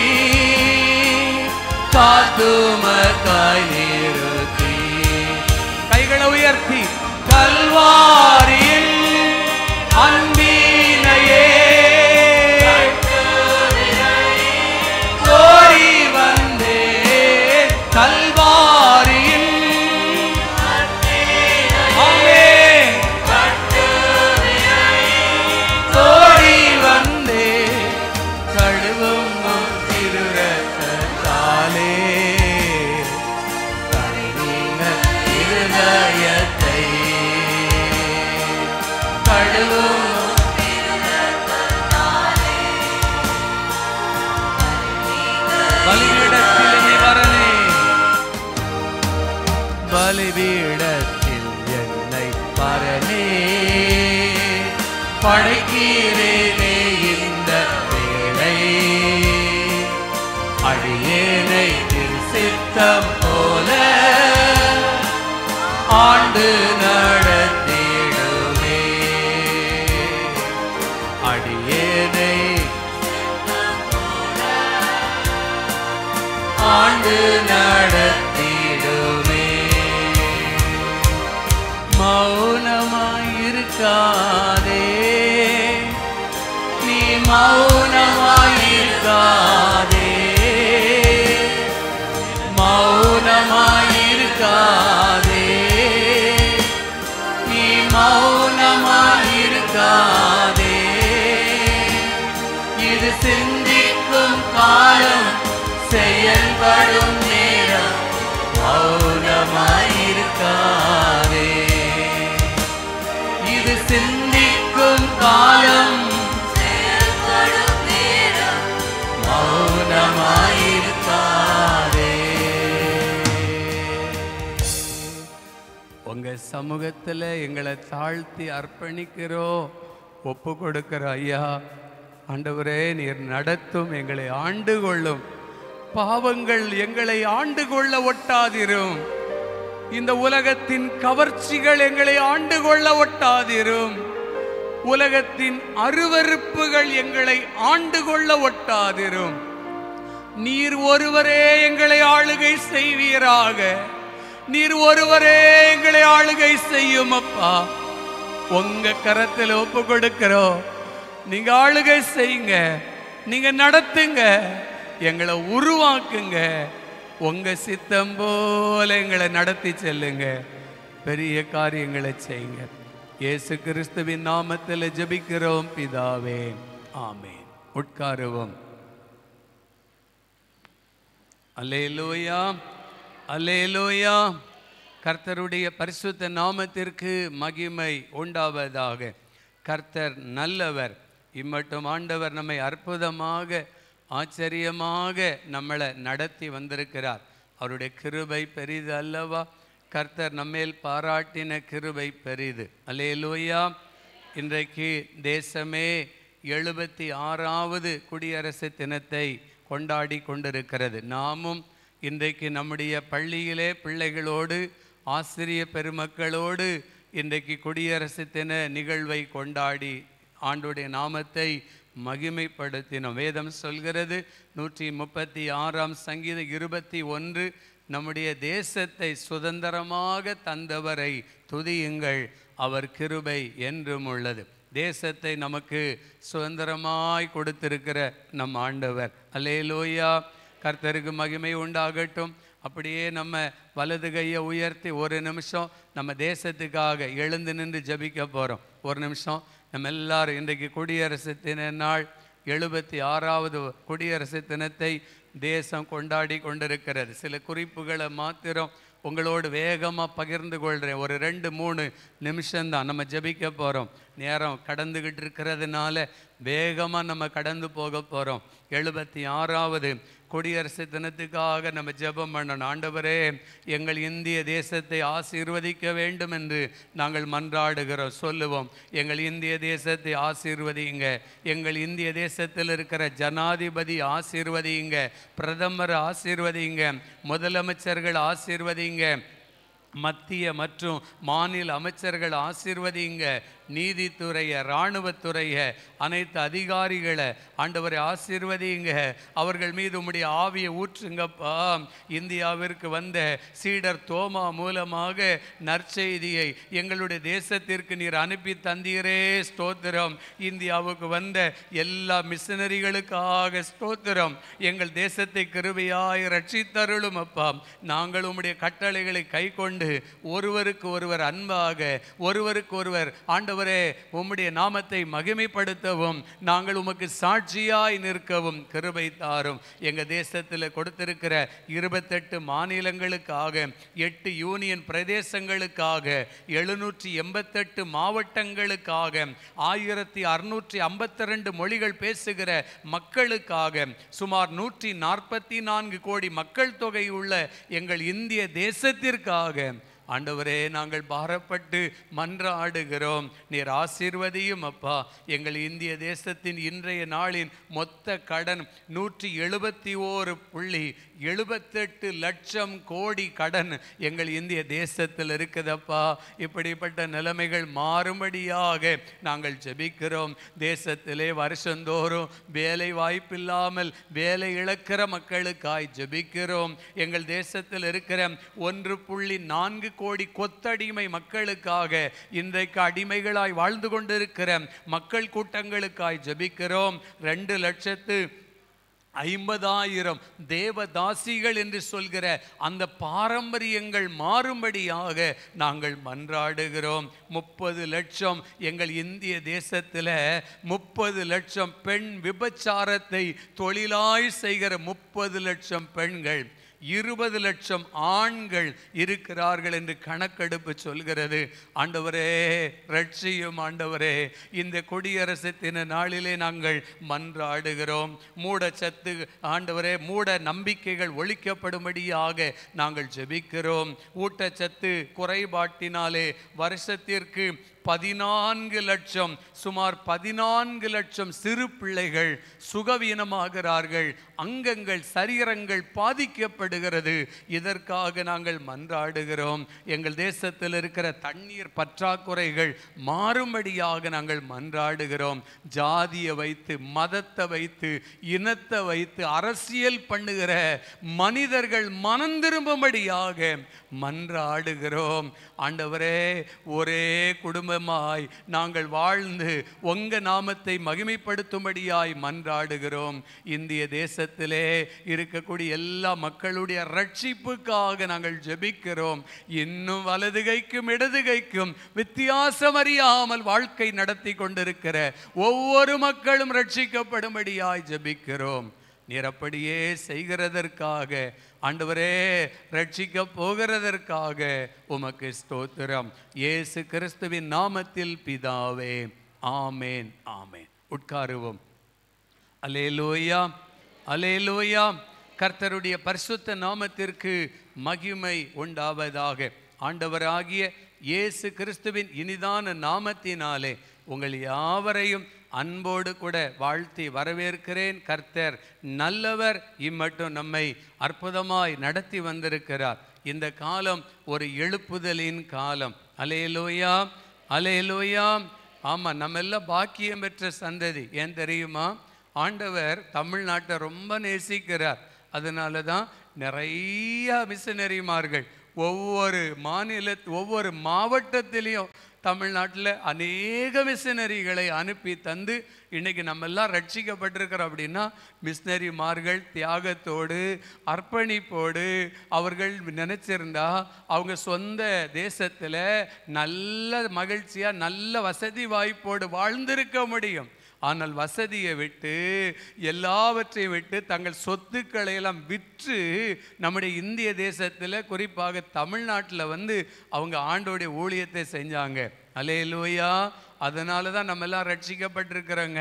காத்துமக்காய் நிறுத்தி கைகளை உயர்த்தி கல்வாரியில் அன்பினையே கோரி வந்தே கல்வாரியில் கோரி வந்தே கழுவும் திரு ரத்தத்தாலே கரைநீங்க இருதயத்தை கழுவும் பலிபீடத்தில் என்னை வரனே பலிபீடத்தில் என்னை பரனே படைக்கிறேனே இந்த வேளை அடியேனை திரு சித்தம் போல ஆண்டு நடத்திடுவே அடியேனை ஆண்டு நடத்திடுவே மௌனமாயிருக்காதே நீ மௌனமாயிருக்காதே மௌனமாயிருக்காதே நீ மௌனமாயிருக்காதே இது சிந்திக்கும் காலம் செயல்படும் நேரம் மௌனமாயிருக்காதே இது சிந்திக்கும் காலம் செயல்படும் நேரம் மௌனமாயிருக்காதே உங்க சமூகத்துல எங்களை தாழ்த்தி அர்ப்பணிக்கிறோம் ஒப்பு கொடுக்கிற ஐயா ஆண்டவரே நீர் நடத்தும் எங்களை ஆண்டு கொள்ளும் பாவங்கள் எங்களை ஆண்டு கொள்ள ஒட்டாதிரும் இந்த உலகத்தின் கவர்ச்சிகள் எங்களை ஆண்டு கொள்ள ஒட்டாதிரும் உலகத்தின் அருவருப்புகள் எங்களை ஆண்டு கொள்ள ஒட்டாதிரும் நீர் ஒருவரே எங்களை ஆளுகை செய்வீராக நீர் ஒருவரே எங்களை ஆளுகை செய்யும் அப்பா உங்க கரத்தில் ஒப்பு கொடுக்கிறோம் நீங்க ஆளுகை செய்யுங்க நீங்க நடத்துங்க எங்களை உருவாக்குங்க உங்க சித்தம் போல எங்களை நடத்தி செல்லுங்க பெரிய காரியங்களை செய்யுங்க இயேசு கிறிஸ்துவின் நாமத்தில் ஜெபிக்கிறோம் பிதாவே ஆமென் உட்காருவோம் அல்லேலூயா அல்லேலூயா கர்த்தருடைய பரிசுத்த நாமத்திற்கு மகிமை உண்டாவதாக கர்த்தர் நல்லவர் இம்மட்டும் ஆண்டவர் நம்மை அற்புதமாக ஆச்சரியமாக நம்மளை நடத்தி வந்திருக்கிறார் அவருடைய கிருபை பெரிது அல்லவா கர்த்தர் நம்மேல் பாராட்டின கிருபை பெரிது அல்லேலூயா இன்றைக்கு தேசமே 76வது குடியரசு தினத்தை கொண்டாடி கொண்டிருக்கிறது நாமும் இன்றைக்கு நம்முடைய பள்ளியிலே பிள்ளைகளோடு ஆசிரிய பெருமக்களோடு இன்றைக்கு குடியரசு தின நிகழ்வை கொண்டாடி ஆண்டுடைய நாமத்தை மகிமைப்படுத்தினோம் வேதம் சொல்கிறது 136ஆம் சங்கீதம் 21 நம்முடைய தேசத்தை சுதந்திரமாக தந்தவரை துதியுங்கள் அவர் கிருபை என்றும் உள்ளது தேசத்தை நமக்கு சுதந்திரமாய் கொடுத்திருக்கிற நம் ஆண்டவர் அல்லேலூயா கர்த்தருக்கு மகிமை உண்டாகட்டும் அப்படியே நம்ம வலது கையை உயர்த்தி ஒரு நிமிஷம் நம்ம தேசத்துக்காக எழுந்து நின்று ஜெபிக்க போகிறோம் ஒரு நிமிஷம் நம்ம எல்லாரும் இன்றைக்கு குடியரசு தின நாள் 76வது குடியரசு தினத்தை தேசம் கொண்டாடி கொண்டிருக்கிறது சில குறிப்புகளை மாத்திரம் உங்களோடு வேகமாக பகிர்ந்து கொள்கிறேன். ஒரு 2-3 நிமிஷம்தான் நம்ம ஜெபிக்க போகிறோம். நேரம் கடந்துக்கிட்டு இருக்கிறதுனால வேகமாக நம்ம கடந்து போக போகிறோம். 76வது குடியரசு தினத்துக்காக நம்ம ஜெபம் பண்ணணும். ஆண்டவரே, எங்கள் இந்திய தேசத்தை ஆசீர்வதிக்க வேண்டும் என்று நாங்கள் மன்றாடுகிறோம். சொல்லுவோம், எங்கள் இந்திய தேசத்தை ஆசீர்வதிங்க, எங்கள் இந்திய தேசத்தில் இருக்கிற ஜனாதிபதி ஆசீர்வதிங்க, பிரதமர் ஆசீர்வதிங்க, முதலமைச்சர்கள் ஆசீர்வதிங்க, மத்திய மற்றும் மாநில அமைச்சர்கள் ஆசீர்வதிங்க, நீதித்துறையை, இராணுவத்துறையை, அனைத்து அதிகாரிகளை ஆண்டவரை ஆசீர்வதிங்க. அவர்கள் மீது உம்முடைய ஆவியை ஊற்றுங்கப்பா. இந்தியாவிற்கு வந்த சீடர் தோமா மூலமாக நற்செய்தியை எங்களுடைய தேசத்திற்கு நீர் அனுப்பி தந்தீரே, ஸ்தோத்திரம். இந்தியாவுக்கு வந்த எல்லா மிஷனரிகளுக்காக ஸ்தோத்திரம். எங்கள் தேசத்தை கிருபையாய் ரட்சித்தருளும் அப்பா. நாங்கள் உம்முடைய கட்டளைகளை கை கொண்டு ஒருவருக்கு ஒருவர் அன்பாக, ஒருவருக்கு ஒருவர் ஆண்டவரே உம்முடைய நாமத்தை மகிமைப்படுத்தவும், நாங்கள் உமக்கு சாட்சியாய் நிற்கவும் கிருபை தாரும். எங்கள் தேசத்தில் கொடுத்திருக்கிற 28 மாநிலங்களுக்காக, 8 யூனியன் பிரதேசங்களுக்காக, 788 மாவட்டங்களுக்காக, 1652 மொழிகள் பேசுகிற மக்களுக்காக, சுமார் 144 கோடி மக்கள் தொகை உள்ள எங்கள் இந்திய தேசத்திற்காக ஆண்டவரே நாங்கள் பாரப்பட்டு மன்றாடுகிறோம். நீர் ஆசீர்வதியும் அப்பா. எங்கள் இந்திய தேசத்தின் இன்றைய நாளின் மொத்த கடன் 171.78 லட்சம் கோடி கடன் எங்கள் இந்திய தேசத்தில் இருக்குதப்பா. இப்படிப்பட்ட நிலைமைகள் மாறும்படியாக நாங்கள் ஜெபிக்கிறோம். தேசத்திலே வருஷந்தோறும் வேலை வாய்ப்பில்லாமல் வேலை இழக்கிற மக்களுக்காய் ஜெபிக்கிறோம். எங்கள் தேசத்தில் இருக்கிற 1.4 கோடி கொத்தடிமை மக்களுக்காக, இன்றைக்கு அடிமைகளாய் வாழ்ந்து கொண்டிருக்கிற மக்கள் கூட்டங்களுக்காய் ஜெபிக்கிறோம். 2,50,000 தேவதாசிகள் என்று சொல்கிற அந்த பாரம்பரியங்கள் மாறும்படியாக நாங்கள் மன்றாடுகிறோம். 30 லட்சம் எங்கள் இந்திய தேசத்தில் 30 லட்சம் பெண் விபச்சாரத்தை தொழிலாய் செய்கிற 30 லட்சம் பெண்கள், 20 லட்சம் ஆண்கள் இருக்கிறார்கள் என்று கணக்கெடுப்பு சொல்கிறது. ஆண்டவரே ரட்சியும் ஆண்டவரே. இந்த குடியரசு தின நாளிலே நாங்கள் மன்றாடுகிறோம். மூடச்சத்து ஆண்டவரே, மூட நம்பிக்கைகள் ஒழிக்கப்படும்படியாக நாங்கள் ஜெபிக்கிறோம். ஊட்டச்சத்து குறைபாட்டினாலே வருஷத்திற்கு 14 லட்சம், சுமார் 14 லட்சம் சிறு பிள்ளைகள் சுகவீனமாகிறார்கள். அங்கங்கள், சரீரங்கள் பாதிக்கப்படுகிறது. இதற்காக நாங்கள் மன்றாடுகிறோம். எங்கள் தேசத்தில் இருக்கிற தண்ணீர் பற்றாக்குறைகள் மாறும்படியாக நாங்கள் மன்றாடுகிறோம். ஜாதியை வைத்து, மதத்தை வைத்து, இனத்தை வைத்து அரசியல் பண்ணுகிற மனிதர்கள் மனம் திரும்பும்படியாக மன்றாடுகிறோம். ஆண்டவரே, ஒரே குடும்பமாய் நாங்கள் வாழ்ந்து உங்க நாமத்தை மகிமைப்படுத்தும்படியாய் மன்றாடுகிறோம். இந்திய தேசத்திலே இருக்கக்கூடிய எல்லா மக்களுடைய ரட்சிப்புக்காக நாங்கள் ஜெபிக்கிறோம். இன்னும் வலது கைக்கும் இடது கைக்கும் வித்தியாசம் அறியாமல் வாழ்க்கை நடத்தி கொண்டிருக்கிற ஒவ்வொரு மக்களும் ரட்சிக்கப்படும்படியாய் ஜெபிக்கிறோம். நீர் அப்படியே செய்கிறதற்காக ஆண்டவரே, ரட்சிக்க போகிறதற்காக உமக்கு ஸ்தோத்திரம். இயேசு கிறிஸ்துவின் நாமத்தில் பிதாவே, ஆமேன், ஆமேன். உட்காருவோம். அல்லேலூயா, அல்லேலூயா. கர்த்தருடைய பரிசுத்த நாமத்திற்கு மகிமை உண்டாவதாக. ஆண்டவராகிய இயேசு கிறிஸ்துவின் இனிதான நாமத்தினாலே உங்கள் யாவரையும் அன்போடு கூட வாழ்த்தி வரவேற்கிறேன். கர்த்தர் நல்லவர், இம்மட்டும் நம்மை அற்புதமாய் நடத்தி வந்திருக்கிறார். இந்த காலம் ஒரு எழுப்புதலின் காலம். அல்லேலூயா, அல்லேலூயா. ஆமாம், நம்ம எல்லாம் பாக்கியம் பெற்ற சந்ததி. ஏன் தெரியுமா? ஆண்டவர் தமிழ்நாட்டை ரொம்ப நேசிக்கிறார். அதனால தான் நிறைய மிஷனரிமார்கள் ஒவ்வொரு மாவட்டத்திலையும் தமிழ்நாட்டில் அநேக மிஷனரிகளை அனுப்பி தந்து இன்றைக்கி நம்ம எல்லாம் ரட்சிக்கப்பட்டிருக்கிறோம். அப்படின்னா மிஷனரிமார்கள் தியாகத்தோடு, அர்ப்பணிப்போடு அவர்கள் நினச்சிருந்தா அவங்க சொந்த தேசத்தில் நல்ல மகிழ்ச்சியாக, நல்ல வசதி வாய்ப்போடு வாழ்ந்திருக்க முடியும். ஆனால் வசதியை விட்டு எல்லாவற்றையும் விட்டு தங்கள் சொத்துக்களை எல்லாம் விற்று நம்முடைய இந்திய தேசத்தில் குறிப்பாக தமிழ்நாட்டில் வந்து அவங்க ஆண்டோடைய ஊழியத்தை செஞ்சாங்க. அல்லேலூயா. அதனால தான் நம்ம எல்லாம் ரட்சிக்கப்பட்டிருக்கிறோங்க.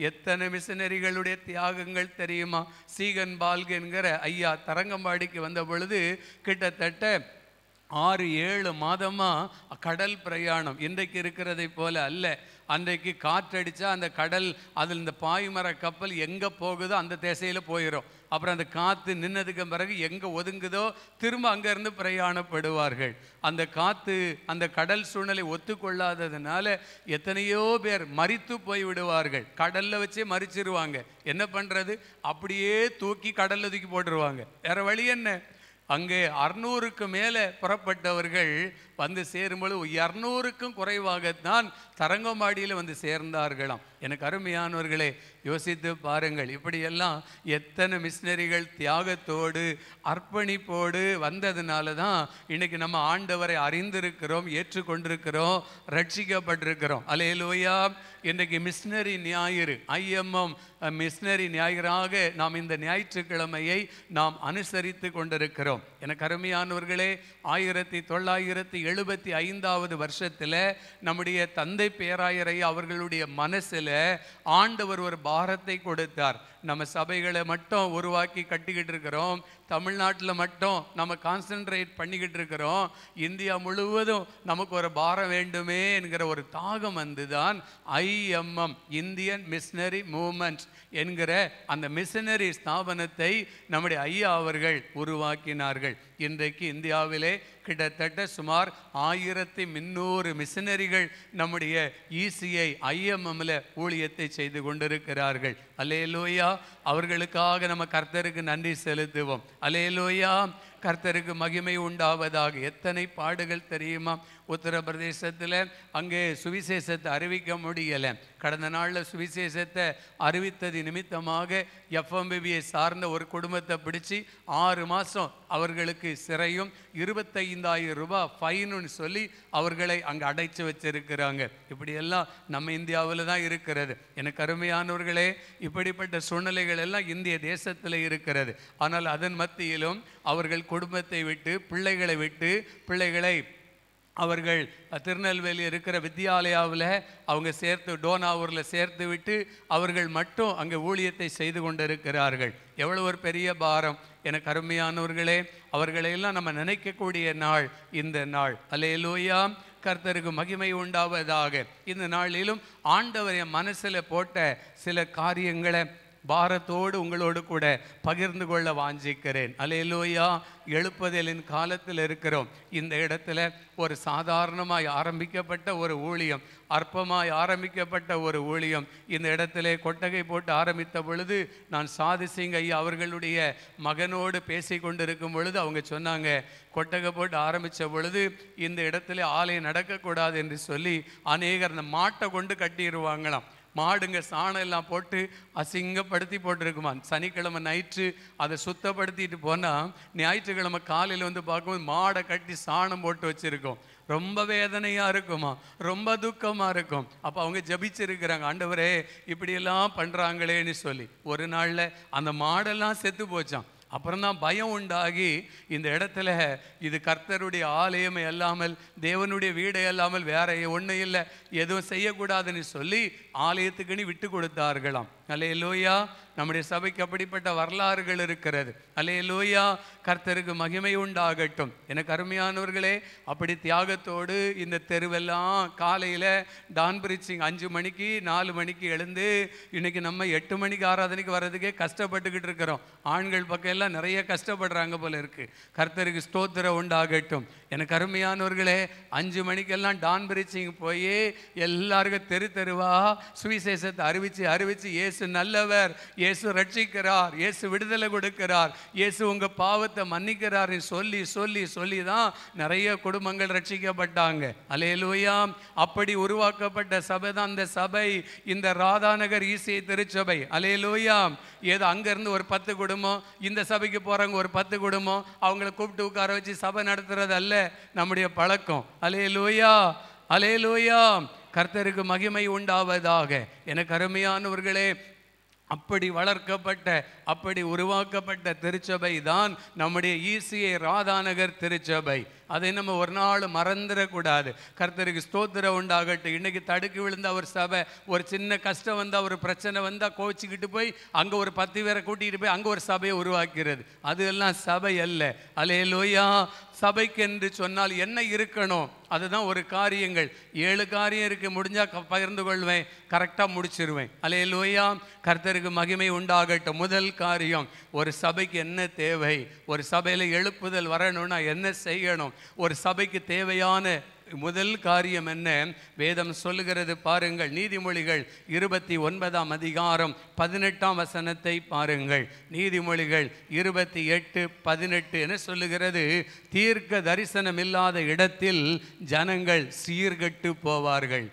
எத்தனை மிஷனரிகளுடைய தியாகங்கள் தெரியுமா? சீகன் பால்க் என்கிற ஐயா தரங்கம்பாடிக்கு வந்த பொழுது கிட்டத்தட்ட 6-7 மாதமாக கடல் பிரயாணம். இன்றைக்கு இருக்கிறதை போல அல்ல. அன்றைக்கு காற்றடிச்சா அந்த கடல் அதில் இந்த பாய்மர கப்பல் எங்கே போகுதோ அந்த திசையில் போயிடும். அப்புறம் அந்த காற்று நின்னதுக்கு பிறகு எங்கே ஒதுங்குதோ திரும்ப அங்கேருந்து பிரயாணப்படுவார்கள். அந்த காற்று அந்த கடல் சூழ்நிலை ஒத்துக்கொள்ளாததுனால எத்தனையோ பேர் மரித்து போய் விடுவார்கள். கடலில் வச்சே மறிச்சிருவாங்க. என்ன பண்ணுறது? அப்படியே தூக்கி கடலில் தூக்கி போட்டுருவாங்க. வேறு வழி என்ன? அங்கே 600க்கு மேலே புறப்பட்டவர்கள் வந்து சேரும்போது 200க்கும் குறைவாகத்தான் தரங்கம்பாடியில் வந்து சேர்ந்தார்களாம். எனக்கு அருமையானவர்களே, யோசித்து பாருங்கள். இப்படியெல்லாம் எத்தனை மிஷினரிகள் தியாகத்தோடு அர்ப்பணிப்போடு வந்ததுனால தான் இன்னைக்கு நம்ம ஆண்டவரை அறிந்திருக்கிறோம், ஏற்றுக்கொண்டிருக்கிறோம், ரட்சிக்கப்பட்டிருக்கிறோம். அல்லேலூயா. இன்றைக்கு மிஷினரி ஞாயிறு, IMM மிஷினரி ஞாயிறாக நாம் இந்த ஞாயிற்றுக்கிழமையை நாம் அனுசரித்து கொண்டிருக்கிறோம். எனக்கு அருமையானவர்களே, 1975 வருஷத்தில் நம்முடைய தந்தை பேராயரை அவர்களுடைய மனசில் ஆண்டவர் ஒரு பாரத்தை கொடுத்தார். நம்ம சபைகளை மட்டும் உருவாக்கி கட்டிக்கிட்டு இருக்கிறோம், தமிழ்நாட்டில் மட்டும் நம்ம கான்சென்ட்ரேட் பண்ணிக்கிட்டு இருக்கிறோம், இந்தியா முழுவதும் நமக்கு ஒரு பாரம் வேண்டுமே என்கிற ஒரு தாகம் வந்துதான் IMM இந்தியன் மிஷனரி மூவ்மெண்ட் என்கிற அந்த மிஷனரி ஸ்தாபனத்தை நம்முடைய ஐயா அவர்கள் உருவாக்கினார்கள். இன்றைக்கு இந்தியாவிலே கிட்டத்தட்ட சுமார் 1300 மிஷனரிகள் நம்முடைய ECI IMMல ஊழியத்தை செய்து கொண்டிருக்கிறார்கள். அல்லேலூயா. அவர்களுக்காக நம்ம கர்த்தருக்கு நன்றி செலுத்துவோம். அல்லேலூயா. கர்த்தருக்கு மகிமை உண்டாவதாக. எத்தனை பாடுகள் தெரியுமா? உத்தரப்பிரதேசத்தில் அங்கே சுவிசேஷத்தை அறிவிக்க முடியலை. கடந்த நாளில் சுவிசேஷத்தை அறிவித்தது நிமித்தமாக FMBBயை சார்ந்த ஒரு குடும்பத்தை பிடிச்சி 6 மாதம் அவர்களுக்கு சிறையும் 25,000 ரூபாய் ஃபைனுன்னு சொல்லி அவர்களை அங்கே அடைச்சி வச்சிருக்கிறாங்க. இப்படியெல்லாம் நம்ம இந்தியாவில் தான் இருக்கிறது. எனக்கு அருமையானவர்களே, இப்படிப்பட்ட சூழ்நிலைகள் எல்லாம் இந்திய தேசத்தில் இருக்கிறது. ஆனால் அதன் மத்தியிலும் அவர்கள் குடும்பத்தை விட்டு பிள்ளைகளை அவர்கள் திருநெல்வேலி இருக்கிற வித்யாலயாவில் அவங்க சேர்த்து டோனாவூரில் சேர்த்து விட்டு அவர்கள் மட்டும் அங்கே ஊழியத்தை செய்து கொண்டிருக்கிறார்கள். எவ்வளோ ஒரு பெரிய பாரம். எனக்கு அருமையானவர்களே, அவர்களையெல்லாம் நம்ம நினைக்கக்கூடிய நாள் இந்த நாள். அல்லேலூயா. கர்த்தருக்கு மகிமை உண்டாவதாக. இந்த நாளிலும் ஆண்டவர் என் மனசில் போட்ட சில காரியங்களை பாரத்தோடு உங்களோடு கூட பகிர்ந்து கொள்ள வாஞ்சிக்கிறேன். அல்லேலூயா. எழுப்புதலின் காலத்தில் இருக்கிறோம். இந்த இடத்துல ஒரு சாதாரணமாய் ஆரம்பிக்கப்பட்ட ஒரு ஊழியம், அற்பமாய் ஆரம்பிக்கப்பட்ட ஒரு ஊழியம் இந்த இடத்துல கொட்டகை போட்டு ஆரம்பித்த பொழுது நான் சாது சிங் ஐயா அவர்களுடைய மகனோடு பேசி கொண்டிருக்கும் பொழுது அவங்க சொன்னாங்க, கொட்டகை போட்டு ஆரம்பித்த பொழுது இந்த இடத்துல ஆலயம் நடக்கக்கூடாது என்று சொல்லி அநேகர் அந்த மாட்டை கொண்டு கட்டிடுவாங்களாம். மாடுங்க சாணம் எல்லாம் போட்டு அசிங்கப்படுத்தி போட்டிருக்குமா. சனிக்கிழமை நைட்டு அதை சுத்தப்படுத்திட்டு போனால் ஞாயிற்றுக்கிழமை காலையில் வந்து பார்க்கும்போது மாடை கட்டி சாணம் போட்டு வச்சுருக்கோம். ரொம்ப வேதனையாக இருக்குமா, ரொம்ப துக்கமாக இருக்கும். அப்போ அவங்க ஜபிச்சிருக்கிறாங்க, ஆண்டவரே இப்படியெல்லாம் பண்ணுறாங்களேன்னு சொல்லி. ஒரு நாளில் அந்த மாடெல்லாம் செத்து போச்சான். அப்புறம் தான் பயம் உண்டாகி இந்த இடத்துல இது கர்த்தருடைய ஆலயமே அல்லாமல் தேவனுடைய வீடை அல்லாமல் வேற ஒன்றும் இல்லை, எதுவும் செய்யக்கூடாதுன்னு சொல்லி ஆலயத்துக்குன்னு விட்டு கொடுத்தார்களாம். அல்லேலூயா. நம்முடைய சபைக்கு அப்படிப்பட்ட வரலாறுகள் இருக்கிறது. அல்லேலூயா. கர்த்தருக்கு மகிமை உண்டாகட்டும். எனக்கு அருமையானவர்களே, அப்படி தியாகத்தோடு இந்த தெருவெல்லாம் காலையில் டான் பிரீச்சிங் 5 மணிக்கு 4 மணிக்கு எழுந்து இன்னைக்கு நம்ம 8 மணிக்கு ஆராதனைக்கு வர்றதுக்கே கஷ்டப்பட்டுக்கிட்டு இருக்கிறோம். ஆண்கள் பக்கம் எல்லாம் நிறைய கஷ்டப்படுறாங்க போல இருக்கு. கர்த்தருக்கு ஸ்தோத்திரம் உண்டாகட்டும். எனக்கு அருமையானவர்களே, 5 மணிக்கெல்லாம் டான் பிரீச்சிங் போய் எல்லாருக்கும் தெருவா சுவிசேஷத்தை அறிவிச்சு இயேசு நல்லவர், இயேசு ரட்சிக்கிறார், இயேசு விடுதலை கொடுக்கிறார், இயேசு உங்க பாவத்தை மன்னிக்கிறார் சொல்லி தான் நிறைய குடும்பங்கள் ரட்சிக்கப்பட்டாங்க. அல்லேலூயா. அப்படி உருவாக்கப்பட்ட சபை தான் அந்த சபை, இந்த ராதாநகர் ECI திருச்சபை. அல்லேலூயா. ஏதோ அங்கேருந்து ஒரு 10 குடும்பம், இந்த சபைக்கு போகிறவங்க ஒரு 10 குடும்பம், அவங்கள கூப்பிட்டு உட்கார வச்சு சபை நடத்துறது அல்ல நம்முடைய பழக்கம். அல்லேலூயா. அல்லேலூயா. கர்த்தருக்கு மகிமை உண்டாவதாக. எனக்கு அருமையானவர்களே, அப்படி வளர்க்கப்பட்ட, அப்படி உருவாக்கப்பட்ட திருச்சபை தான் நம்முடைய ECA ராதாநகர் திருச்சபை. அதை நம்ம ஒரு நாள் மறந்துடக்கூடாது. கர்த்தருக்கு ஸ்தோத்திரம் உண்டாகட்டும். இன்னைக்கு தடுக்கி விழுந்த ஒரு சபை, ஒரு சின்ன கஷ்டம் வந்தால், ஒரு பிரச்சனை வந்தால் கோச்சிக்கிட்டு போய் அங்கே ஒரு 10 பேரை கூட்டிகிட்டு போய் அங்கே ஒரு சபையை உருவாக்கிறது. அது எல்லாம் சபை அல்ல. அல்லேலூயா. சபைக்கு என்று சொன்னால் என்ன இருக்கணும்? அதுதான் ஒரு காரியங்கள் 7 காரியம் இருக்கு. முடிஞ்சால் பகிர்ந்து கொள்வேன், கரெக்டாக முடிச்சிருவேன். அல்லேலூயா. கர்த்தருக்கு மகிமை உண்டாகட்டும். முதல் காரியம், ஒரு சபைக்கு என்ன தேவை? ஒரு சபையில் எழுப்புதல் வரணும்னா என்ன செய்யணும்? ஒரு சபைக்கு தேவையான முதல் காரியம் என்ன? வேதம் சொல்லுகிறது பாருங்கள். நீதிமொழிகள் 29ஆம் அதிகாரம் 18ஆம் வசனத்தை பாருங்கள். நீதிமொழிகள் 28:18 என்ன சொல்லுகிறது? தீர்க்க தரிசனம் இல்லாத இடத்தில் ஜனங்கள் சீர்கெட்டு போவார்கள்.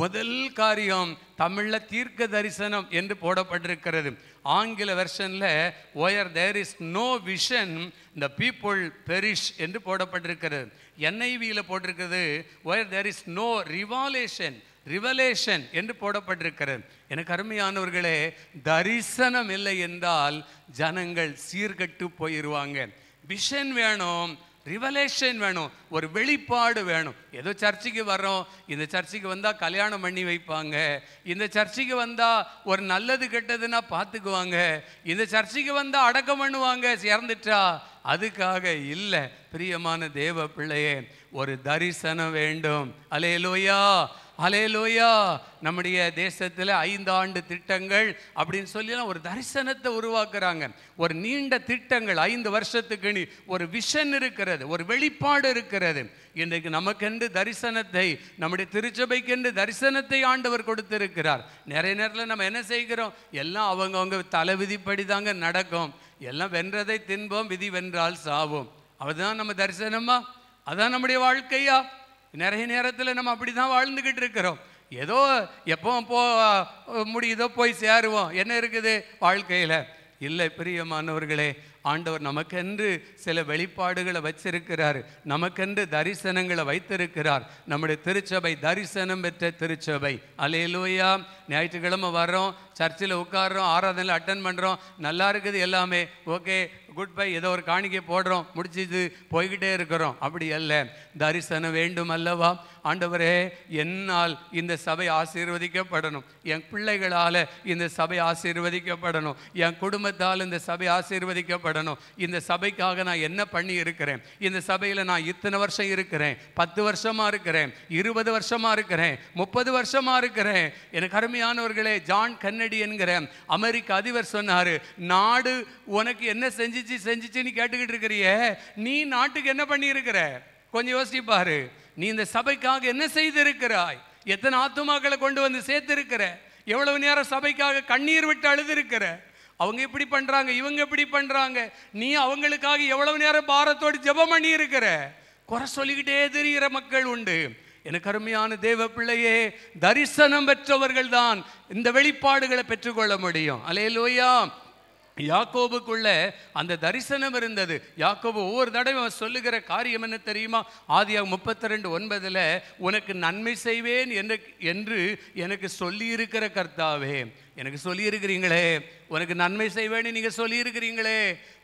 முதல் காரியம், தமிழில் தீர்க்க தரிசனம் என்று போடப்பட்டிருக்கிறது. ஆங்கில வெர்ஷனில் where there is no vision the people perish என்று போடப்பட்டிருக்கிறது. NIVயில் போட்டிருக்கிறது where there is no revelation என்று போடப்பட்டிருக்கிறது. எனக்கு அருமையானவர்களே, தரிசனம் இல்லை என்றால் ஜனங்கள் சீர்கெட்டு போயிடுவாங்க. விஷன் வேணும், ரிவலேஷன் வேணும், ஒரு வெளிப்பாடு வேணும். ஏதோ சர்ச்சுக்கு வர்றோம், இந்த சர்ச்சுக்கு வந்தால் கல்யாணம் பண்ணி வைப்பாங்க, இந்த சர்ச்சுக்கு வந்தால் ஒரு நல்லது கெட்டதுன்னா பார்த்துக்குவாங்க, இந்த சர்ச்சுக்கு வந்தால் அடக்கம் பண்ணுவாங்க இறந்துட்டா. அதுக்காக இல்லை. பிரியமான தேவ பிள்ளையே, ஒரு தரிசனம் வேண்டும். அல்லேலூயா, அல்லேலூயா. நம்முடைய தேசத்தில் 5 ஆண்டு திட்டங்கள் அப்படின்னு சொல்லலாம் ஒரு தரிசனத்தை உருவாக்குறாங்க. ஒரு நீண்ட திட்டங்கள் 5 வருஷத்துக்கு ஒரு விஷன் இருக்கிறது, ஒரு வெளிப்பாடு இருக்கிறது. இன்றைக்கு நமக்கென்று தரிசனத்தை, நம்முடைய திருச்சபைக்கென்று தரிசனத்தை ஆண்டவர் கொடுத்திருக்கிறார். நிறைய நேரத்தில் நம்ம என்ன செய்கிறோம்? எல்லாம் அவங்கவுங்க தலைவிதிப்படி தாங்க நடக்கும். எல்லாம் வென்றதை தின்போம், விதி வென்றால் சாவோம். அதுதான் நம்ம தரிசனமா? அதான் நம்முடைய வாழ்க்கையா? நிறைய நேரத்தில் நம்ம அப்படி தான் வாழ்ந்துக்கிட்டு இருக்கிறோம். ஏதோ எப்போ முடியுதோ போய் சேருவோம். என்ன இருக்குது வாழ்க்கையில்? இல்லை பிரியமானவர்களே, ஆண்டவர் நமக்கென்று சில வெளிப்பாடுகளை வச்சிருக்கிறார், நமக்கென்று தரிசனங்களை வைத்திருக்கிறார். நம்முடைய திருச்சபை தரிசனம் பெற்ற திருச்சபை. அல்லேலூயா. ஞாயிற்றுக்கிழமை வர்றோம், சர்ச்சில் உட்கார்றோம், ஆராதனையில் அட்டன் பண்ணுறோம், நல்லா இருக்குது எல்லாமே, ஓகே குட் பை, ஏதோ ஒரு காணிக்கை போடுறோம், முடிச்சிது போய்கிட்டே இருக்கிறோம். அப்படி அல்ல. தரிசனம் வேண்டும் அல்லவா? ஆண்டவரே, என்னால் இந்த சபை ஆசீர்வதிக்கப்படணும், என் பிள்ளைகளால் இந்த சபை ஆசீர்வதிக்கப்படணும், என் குடும்பத்தால் இந்த சபை ஆசீர்வதிக்கப்படணும். இந்த சபைக்காக நான் என்ன பண்ணி இருக்கிறேன்? இந்த சபையில் நான் இத்தனை வருஷம் இருக்கிறேன், 10 வருஷமாக இருக்கிறேன், 20 வருஷமாக இருக்கிறேன், 30 வருஷமாக இருக்கிறேன். எனக்கு அருமையானவர்களே, ஜான் கென்னடி என்கிற அமெரிக்க அதிபர் சொன்னார், நாடு உனக்கு என்ன செஞ்சிச்சுன்னு கேட்டுக்கிட்டு இருக்கிறியே, நீ நாட்டுக்கு என்ன பண்ணி இருக்கிற? கொஞ்சம் யோசிப்பாரு. நீ இந்த சபைக்காக என்ன செய்திருக்கிறாய்? எத்தனை ஆத்துமாக்களை கொண்டு வந்து சேர்த்திருக்கிற? எவ்வளவு நேரம் சபைக்காக கண்ணீர் விட்டு அழுதிருக்கிற? அவங்க இப்படி பண்றாங்க, இவங்க இப்படி பண்றாங்க, நீ அவங்களுக்காக எவ்வளவு நேரம் பாரத்தோடு ஜெபம் பண்ணி இருக்கிற? குறை சொல்லிக்கிட்டே தெரிகிற மக்கள் உண்டு. எனக்கு அருமையான தேவ பிள்ளையே, தரிசனம் பெற்றவர்கள் தான் இந்த வெளிப்பாடுகளை பெற்றுக்கொள்ள முடியும். அல்லேலூயா. யாக்கோபுக்குள்ள அந்த தரிசனம் இருந்தது. யாக்கோபு ஒவ்வொரு தடவை சொல்லுகிற காரியம் என்ன தெரியுமா? ஆதியாகமம் 32:9 உனக்கு நன்மை செய்வேன் என்று எனக்கு சொல்லியிருக்கிற கர்த்தாவே, எனக்கு சொல்லியிருக்கிறீங்களே, உனக்கு நன்மை செய்வேன்னு நீங்கள் சொல்லியிருக்கிறீங்களே.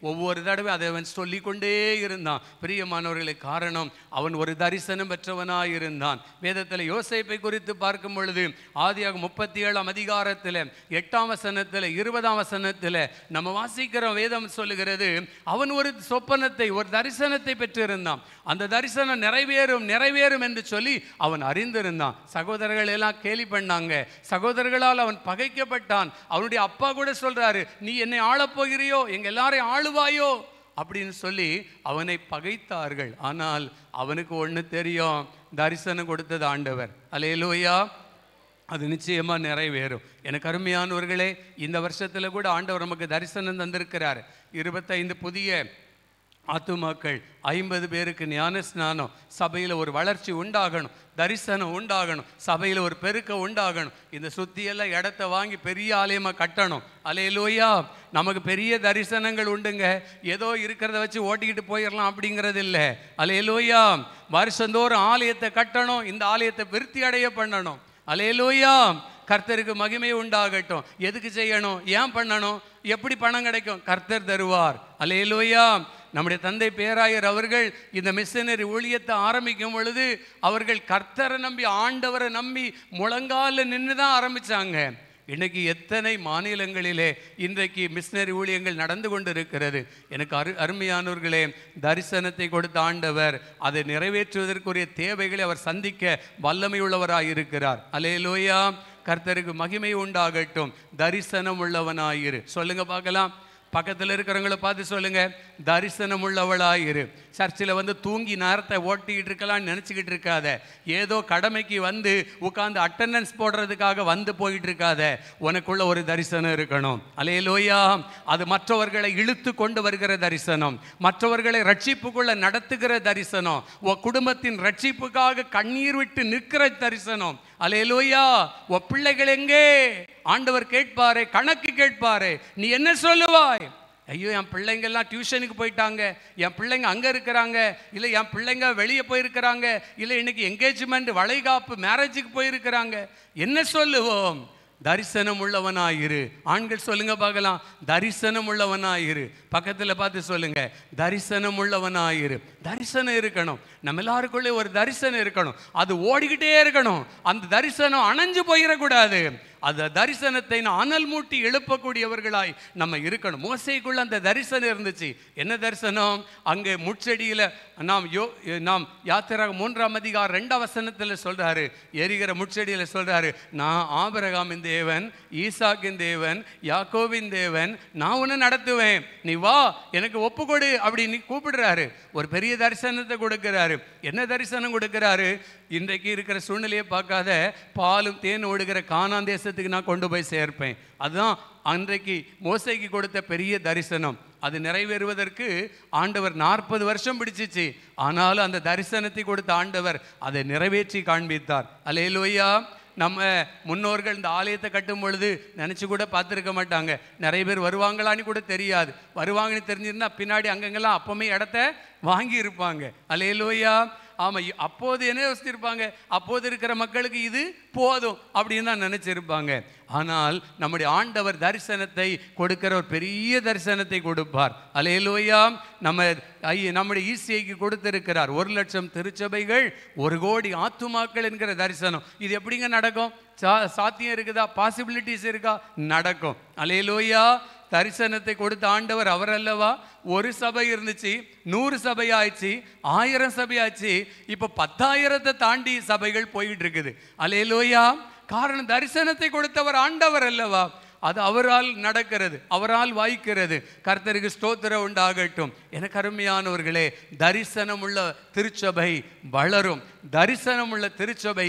ஒவ்வொரு தடவை அதை அவன் சொல்லிக்கொண்டே இருந்தான். பிரியமானவர்களுக்கு காரணம், அவன் ஒரு தரிசனம் பெற்றவனாக இருந்தான். வேதத்தில் யோசேப்பை குறித்து பார்க்கும் பொழுது ஆதியாகமம் 37ஆம் அதிகாரத்தில் 8ஆம் வசனத்தில் 20ஆம் வசனத்தில் நம்ம வாசிக்கிறோம். வேதம் சொல்லுகிறது, அவன் ஒரு சொப்பனத்தை, ஒரு தரிசனத்தை பெற்றிருந்தான். அந்த தரிசனம் நிறைவேறும் என்று சொல்லி அவன் அறிந்திருந்தான். சகோதரர்கள் எல்லாம் கேலி பண்ணாங்க, சகோதரர்களால் அவன் பகைக்கப்பட்டான். அவனுடைய அப்பா கூட சொல்றாரு, நீ என்னை ஆளப்போகிறியோ, எங்க எல்லாரையும் ஆளுவாயோ அப்படின்னு சொல்லி அவனை பகைத்தார்கள். ஆனால் அவனுக்கு ஒன்று தெரியும், தரிசனம் கொடுத்தது ஆண்டவர். அல்லேலூயா. அது நிச்சயமா நிறைவேறும். எனக்கு அருமையானவர்களே, இந்த வருஷத்துல கூட ஆண்டவர் நமக்கு தரிசனம் தந்திருக்கிறார். 25 புதிய ஆத்துமாக்கள் 50 பேருக்கு ஞான ஸ்நானம், சபையில் ஒரு வளர்ச்சி உண்டாகணும், தரிசனம் உண்டாகணும், சபையில் ஒரு பெருக்க உண்டாகணும். இந்த சுத்தியெல்லாம் இடத்த வாங்கி பெரிய ஆலயமாக கட்டணும். அல்லேலூயா. நமக்கு பெரிய தரிசனங்கள் உண்டுங்க. ஏதோ இருக்கிறத வச்சு ஓட்டிக்கிட்டு போயிடலாம் அப்படிங்கிறது இல்லை. அல்லேலூயா. வருஷந்தோறும் ஆலயத்தை கட்டணும், இந்த ஆலயத்தை விருத்தி அடைய பண்ணணும். அல்லேலூயா. கர்த்தருக்கு மகிமை உண்டாகட்டும். எதுக்கு செய்யணும், ஏன் பண்ணணும், எப்படி பணம் கிடைக்கும், கர்த்தர் தருவார். அல்லேலூயா. நம்முடைய தந்தை பேராயர் அவர்கள் இந்த மிஷனரி ஊழியத்தை ஆரம்பிக்கும் பொழுது அவர்கள் கர்த்தரை நம்பி, ஆண்டவரை நம்பி முழங்கால நின்று தான் ஆரம்பித்தாங்க. இன்னைக்கு எத்தனை மாநிலங்களிலே இன்றைக்கு மிஷனரி ஊழியங்கள் நடந்து கொண்டு இருக்கிறது. எனக்கு அருமையானவர்களே, தரிசனத்தை கொடுத்த ஆண்டவர் அதை நிறைவேற்றுவதற்குரிய தேவைகளை அவர் சந்திக்க வல்லமை உள்ளவராய் இருக்கிறார். அல்லேலூயா. கர்த்தருக்கு மகிமை உண்டாகட்டும். தரிசனம் உள்ளவனாயிரு. சொல்லுங்க பார்க்கலாம். பக்கத்தில் இருக்கிறவங்கள பார்த்து சொல்லுங்க, தரிசனம் உள்ளவளாயிரு. சர்ச்சில் வந்து தூங்கி நேரத்தை ஓட்டிக்கிட்டு இருக்கலாம்னு நினச்சிக்கிட்டு இருக்காத. ஏதோ கடமைக்கு வந்து உட்காந்து அட்டெண்டன்ஸ் போடுறதுக்காக வந்து போயிட்டு இருக்காத. உனக்குள்ள ஒரு தரிசனம் இருக்கணும். அல்லேலூயா. அது மற்றவர்களை இழுத்து கொண்டு வருகிற தரிசனம், மற்றவர்களை ரட்சிப்புக்குள்ள நடத்துகிற தரிசனம், உன் குடும்பத்தின் ரட்சிப்புக்காக கண்ணீர் விட்டு நிற்கிற தரிசனம். அல்லேலூயா. உன் பிள்ளைகள் எங்கே, ஆண்டவர் கேட்பாரே, கணக்கு கேட்பாரே, நீ என்ன சொல்லுவாய்? ஐயோ, என் பிள்ளைங்கெல்லாம் டியூஷனுக்கு போயிட்டாங்க, என் பிள்ளைங்க அங்கே இருக்கிறாங்க, இல்லை என் பிள்ளைங்க வெளியே போயிருக்கிறாங்க, இல்லை இன்னைக்கு என்கேஜ்மெண்ட் வளைகாப்பு மேரேஜுக்கு போயிருக்கிறாங்க. என்ன சொல்லுவோம்? தரிசனம் உள்ளவனாயிரு. ஆண்கள் சொல்லுங்க பார்க்கலாம், தரிசனம் உள்ளவனாயிரு. பக்கத்தில் பார்த்து சொல்லுங்க, தரிசனம் உள்ளவனாயிரு. தரிசனம் இருக்கணும். நம்ம எல்லாருக்குள்ளே ஒரு தரிசனம் இருக்கணும். அது ஓடிக்கிட்டே இருக்கணும். அந்த தரிசனம் அணைஞ்சு போயிடக்கூடாது. அந்த தரிசனத்தை அனல் மூட்டி எழுப்பக்கூடியவர்களாய் நம்ம இருக்கணும். மோசேக்குள்ள அந்த தரிசனம் இருந்துச்சு. என்ன தரிசனம்? அங்கே முட்செடியில் நாம் யாத்திராகமம் 3ஆம் அதிகாரம் 2ஆம் வசனத்தில் சொல்றாரு, எரிகிற முட்செடியில் சொல்றாரு, நான் ஆபிரகாமின் தேவன், ஈசாக்கின் தேவன், யாக்கோபின் தேவன், நான் உன்னை நடத்துவேன், நீ வா, எனக்கு ஒப்புக்கொடு அப்படின்னு கூப்பிடுறாரு. ஒரு பெரிய தரிசனத்தை கொடுக்கிறாரு. என்ன தரிசனம் கொடுக்கிறாரு? இன்றைக்கு இருக்கிற சூழ்நிலையை பார்க்காத, பாலும் தேன் ஓடுகிற கானான் தேசத்துக்கு நான் கொண்டு போய் சேர்ப்பேன். அதுதான் அன்றைக்கு மோசேக்கு கொடுத்த பெரிய தரிசனம். அது நிறைவேறுவதற்கு ஆண்டவர் 40 வருஷம் பிடிச்சிச்சு. ஆனாலும் அந்த தரிசனத்தை கொடுத்த ஆண்டவர் அதை நிறைவேற்றி காண்பித்தார். அல்லேலூயா. நம்ம முன்னோர்கள் இந்த ஆலயத்தை கட்டும் பொழுது நினச்சி கூட பார்த்துருக்க மாட்டாங்க. நிறைய பேர் வருவாங்களான்னு கூட தெரியாது. வருவாங்கன்னு தெரிஞ்சிருந்தா பின்னாடி அங்கங்கெல்லாம் அப்பவுமே இடத்த வாங்கி இருப்பாங்க. அல்லேலூயா. ஆமாம், அப்போது என்ன யோசிச்சிருப்பாங்க? அப்போது இருக்கிற மக்களுக்கு இது போதும் அப்படின்னு தான் நினச்சிருப்பாங்க. ஆனால் நம்முடைய ஆண்டவர் தரிசனத்தை கொடுக்கிற ஒரு பெரிய தரிசனத்தை கொடுப்பார். அல்லேலூயா. நம்முடைய ஈசிஐக்கு கொடுத்திருக்கிறார் 1,00,000 திருச்சபைகள், 1 கோடி ஆத்துமாக்கள் என்கிற தரிசனம். இது எப்படிங்க நடக்கும்? சாத்தியம் இருக்குதா? பாசிபிலிட்டிஸ் இருக்கா? நடக்கும். அல்லேலூயா. தரிசனத்தை கொடுத்த ஆண்டவர் அவர் அல்லவா? ஒரு சபை இருந்துச்சு, 100 சபை ஆயிடுச்சு, 1000 சபை ஆச்சு, இப்போ 10,000 தாண்டி சபைகள் போயிட்டு இருக்குது. அல்லேலூயா. காரணம், தரிசனத்தை கொடுத்தவர் ஆண்டவர் அல்லவா? அது அவரால் நடக்கிறது, அவரால் வாய்க்கிறது. கர்த்தருக்கு ஸ்தோத்திரம் உண்டாகட்டும். எனக்கு அருமையானவர்களே, தரிசனம் உள்ள திருச்சபை வளரும். தரிசனம் உள்ள திருச்சபை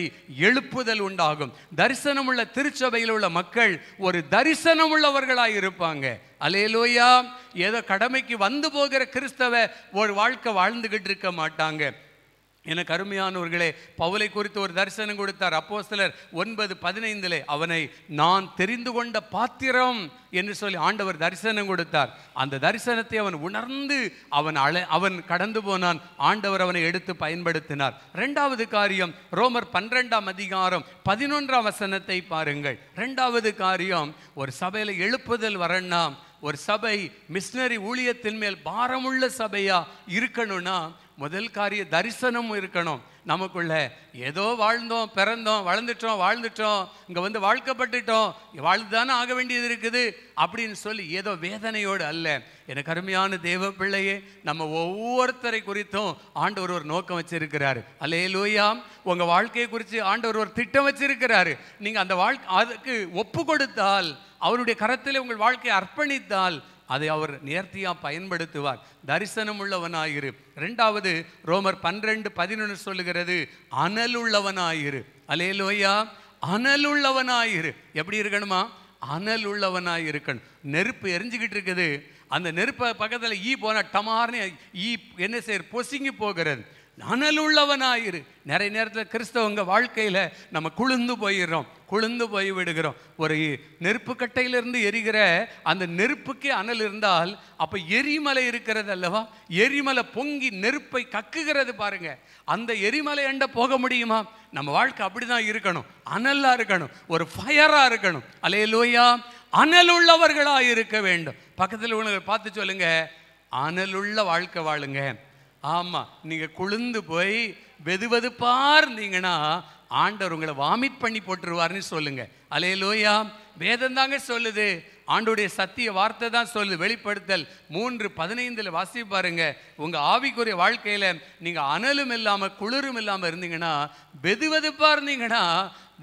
எழுப்புதல் உண்டாகும். தரிசனம் உள்ள திருச்சபையில் உள்ள மக்கள் ஒரு தரிசனம் உள்ளவர்களாய் இருப்பாங்க. அல்லேலூயா. ஏதோ கடமைக்கு வந்து போகிற கிறிஸ்தவ ஒரு வாழ்க்கை வாழ்ந்துகிட்டு இருக்க மாட்டாங்க. எனக்கு அருமையானவர்களே, பவுலை குறித்து ஒரு தரிசனம் கொடுத்தார். அப்போஸ்தலர் 9:15 அவனை நான் தெரிந்து கொண்ட பாத்திரம் என்று சொல்லி ஆண்டவர் தரிசனம் கொடுத்தார். அந்த தரிசனத்தை அவன் உணர்ந்து அவன் கடந்து போனான். ஆண்டவர் அவனை எடுத்து பயன்படுத்தினார். 2வது காரியம், ரோமர் 12ஆம் அதிகாரம் 11ஆம் வசனத்தை பாருங்கள். 2வது காரியம், ஒரு சபையில் எழுப்புதல் வரணும்னா, ஒரு சபை மிஷனரி ஊழியத்தின் மேல் பாரமுள்ள சபையா இருக்கணும்னா, முதல் காரிய தரிசனம் இருக்கணும் நமக்குள்ள. ஏதோ வாழ்ந்தோம், பிறந்தோம், வாழ்ந்துட்டோம், இங்கே வந்து வாழ்க்கப்பட்டுட்டோம், வாழ்ந்துதானே ஆக வேண்டியது இருக்குது அப்படின்னு சொல்லி ஏதோ வேதனையோடு அல்ல. எனக்கு அருமையான தேவ பிள்ளையே, நம்ம ஒவ்வொருத்தரை குறித்தும் ஆண்டவர் ஒரு நோக்கம் வச்சிருக்கிறாரு. அல்லேலூயா. உங்கள் வாழ்க்கையை குறித்து ஆண்டவர் ஒரு திட்டம் வச்சிருக்கிறாரு. நீங்கள் அந்த அதுக்கு ஒப்பு கொடுத்தால், அவருடைய கரத்தில் உங்கள் வாழ்க்கையை அர்ப்பணித்தால், அதை அவர் நேர்த்தியாக பயன்படுத்துவார். தரிசனம் உள்ளவனாயிரு. 2வது ரோமர் 12:11 சொல்லுகிறது, அனலுள்ளவனாயிரு. அல்லேலூயா. அனலுள்ளவனாயிரு. எப்படி இருக்கணுமா? அனலுள்ளவனாய் இருக்கணும். நெருப்பு எரிஞ்சுக்கிட்டு இருக்குது, அந்த நெருப்ப பக்கத்தில் ஈ போனால் டமார்னு ஈ என்ன செய்ய பொசுங்கி போகிறது. அனல் உள்ளவனாயிரு. நிறைய நேரத்தில் கிறிஸ்தவங்க வாழ்க்கையில் நம்ம குளிர்ந்து போயிடுறோம், குளிர்ந்து போய் விடுகிறோம். ஒரு நெருப்பு கட்டையிலிருந்து எரிகிற அந்த நெருப்புக்கே அனல் இருந்தால் அப்போ எரிமலை இருக்கிறது அல்லவா? எரிமலை பொங்கி நெருப்பை கக்குகிறது பாருங்க. அந்த எரிமலை அண்ட போக முடியுமா? நம்ம வாழ்க்கை அப்படிதான் இருக்கணும், அனலா இருக்கணும், ஒரு ஃபயரா இருக்கணும். அல்லேலூயா. அனல் உள்ளவர்களா இருக்க வேண்டும். பக்கத்தில் உள்ளவங்க பார்த்து சொல்லுங்க, அனலுள்ள வாழ்க்கை வாழுங்க. ஆமா, நீங்க குளிர்ந்து போய் வெதுவெதுப்பா இருந்தீங்கன்னா ஆண்டவர் உங்களை வாமிட் பண்ணி போட்டுருவார்னு சொல்லுங்க. அல்லேலூயா. வேதம் தாங்க சொல்லுது, ஆண்டோடைய சத்திய வார்த்தை தான் சொல்லுது. வெளிப்படுத்தல் 3:15 வாசி பாருங்க. உங்க ஆவிக்குரிய வாழ்க்கையில நீங்க அனலும் இல்லாம குளிரும் இல்லாம இருந்தீங்கன்னா, வெதுவெதுப்பா இருந்தீங்கன்னா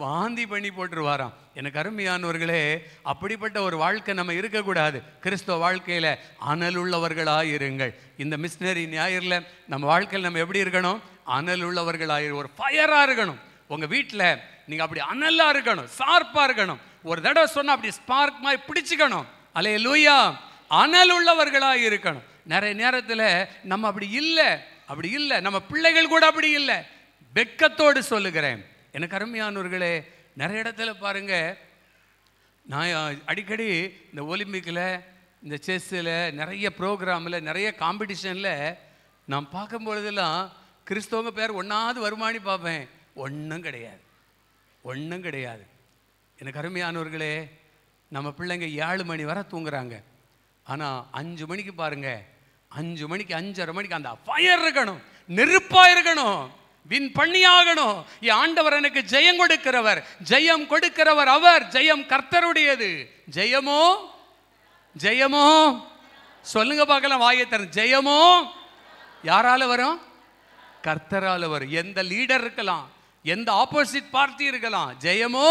வாந்தி பண்ணி போட்டுருவாராம். எனக்கு அருமையானவர்களே, அப்படிப்பட்ட ஒரு வாழ்க்கை நம்ம இருக்கக்கூடாது. கிறிஸ்தவ வாழ்க்கையில அனல் உள்ளவர்களாக இருங்கள். இந்த மிஷினரி ஞாயிறில் நம்ம வாழ்க்கையில் நம்ம எப்படி இருக்கணும்? அனல் உள்ளவர்களாக, ஒரு ஃபயரா இருக்கணும். உங்க வீட்டில் நீங்க அப்படி அனலா இருக்கணும், ஷார்ப்பா இருக்கணும். ஒரு தடவை சொன்னா அப்படி ஸ்பார்க் மாதிரி பிடிச்சுக்கணும். அல்லேலூயா. அனல் உள்ளவர்களாக இருக்கணும். நிறைய நேரத்தில் நம்ம அப்படி இல்லை, நம்ம பிள்ளைகள் கூட அப்படி இல்லை. வெட்கத்தோடு சொல்லுகிறேன். எனக்கு அருமையானவர்களே, நிறைய இடத்துல பாருங்க, நான் அடிக்கடி இந்த ஒலிம்பிக்கில், இந்த செஸ்ஸில், நிறைய ப்ரோக்ராமில், நிறைய காம்படிஷனில் நான் பார்க்கும்பொழுதெல்லாம் கிறிஸ்தவங்க பேர் ஒன்றாவது வருமானி பார்ப்பேன். ஒன்றும் கிடையாது. எனக்கு அருமையானவர்களே, நம்ம பிள்ளைங்க 7 மணி வரை தூங்குறாங்க. ஆனால் 5 மணிக்கு பாருங்க, 5 மணிக்கு 5:30 மணிக்கு அந்த ஃபயர் இருக்கணும், நெருப்பாக இருக்கணும், வின் பண்ணியாகணும். என் ஆண்டவர் எனக்கு ஜெயம் கொடுக்கிறவர் அவர். ஜெயம் கர்த்தருடையது. ஜெயமோ சொல்லுங்க பார்க்கலாம், வாயை தரேன். ஜெயமோ யாரால வரும்? கர்த்தரால வரும். எந்த லீடர் இருக்கலாம், எந்த ஆப்போசிட் பார்ட்டி இருக்கலாம், ஜெயமோ.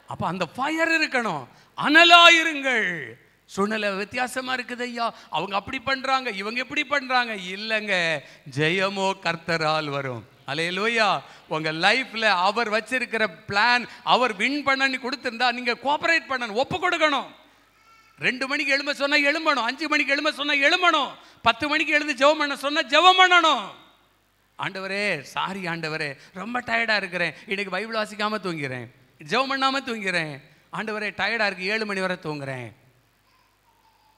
அப்ப அந்த ஃபயர் இருக்கணும். அனலாயிருங்கள். சூழ்நிலை வித்தியாசமா இருக்குது ஐயா, அவங்க அப்படி பண்றாங்க, இவங்க எப்படி பண்றாங்க, இல்லைங்க, ஜெயமோ கர்த்தரால் வரும். அல்லேலூயா. உங்க லைஃப்ல அவர் வச்சிருக்கிற பிளான், அவர் வின் பண்ணி கொடுத்திருந்தா நீங்க கோஆபரேட் பண்ணணும், ஒப்பு கொடுக்கணும். 2 மணிக்கு எழும்ப சொன்னா எழும்பணும், 5 மணிக்கு எழும்ப சொன்னா எழும்பணும், 10 மணிக்கு எழுந்து ஜெபம் பண்ண சொன்னா ஜெபம் பண்ணணும். ஆண்டவரே சாரி ஆண்டவரே, ரொம்ப டயர்டா இருக்கிறேன், இன்னைக்கு பைபிள் வாசிக்காம தூங்கிறேன், ஜெபம் பண்ணாம தூங்கிறேன், ஆண்டவரே டயர்டா இருக்கு, 7 மணி வரை தூங்குறேன்.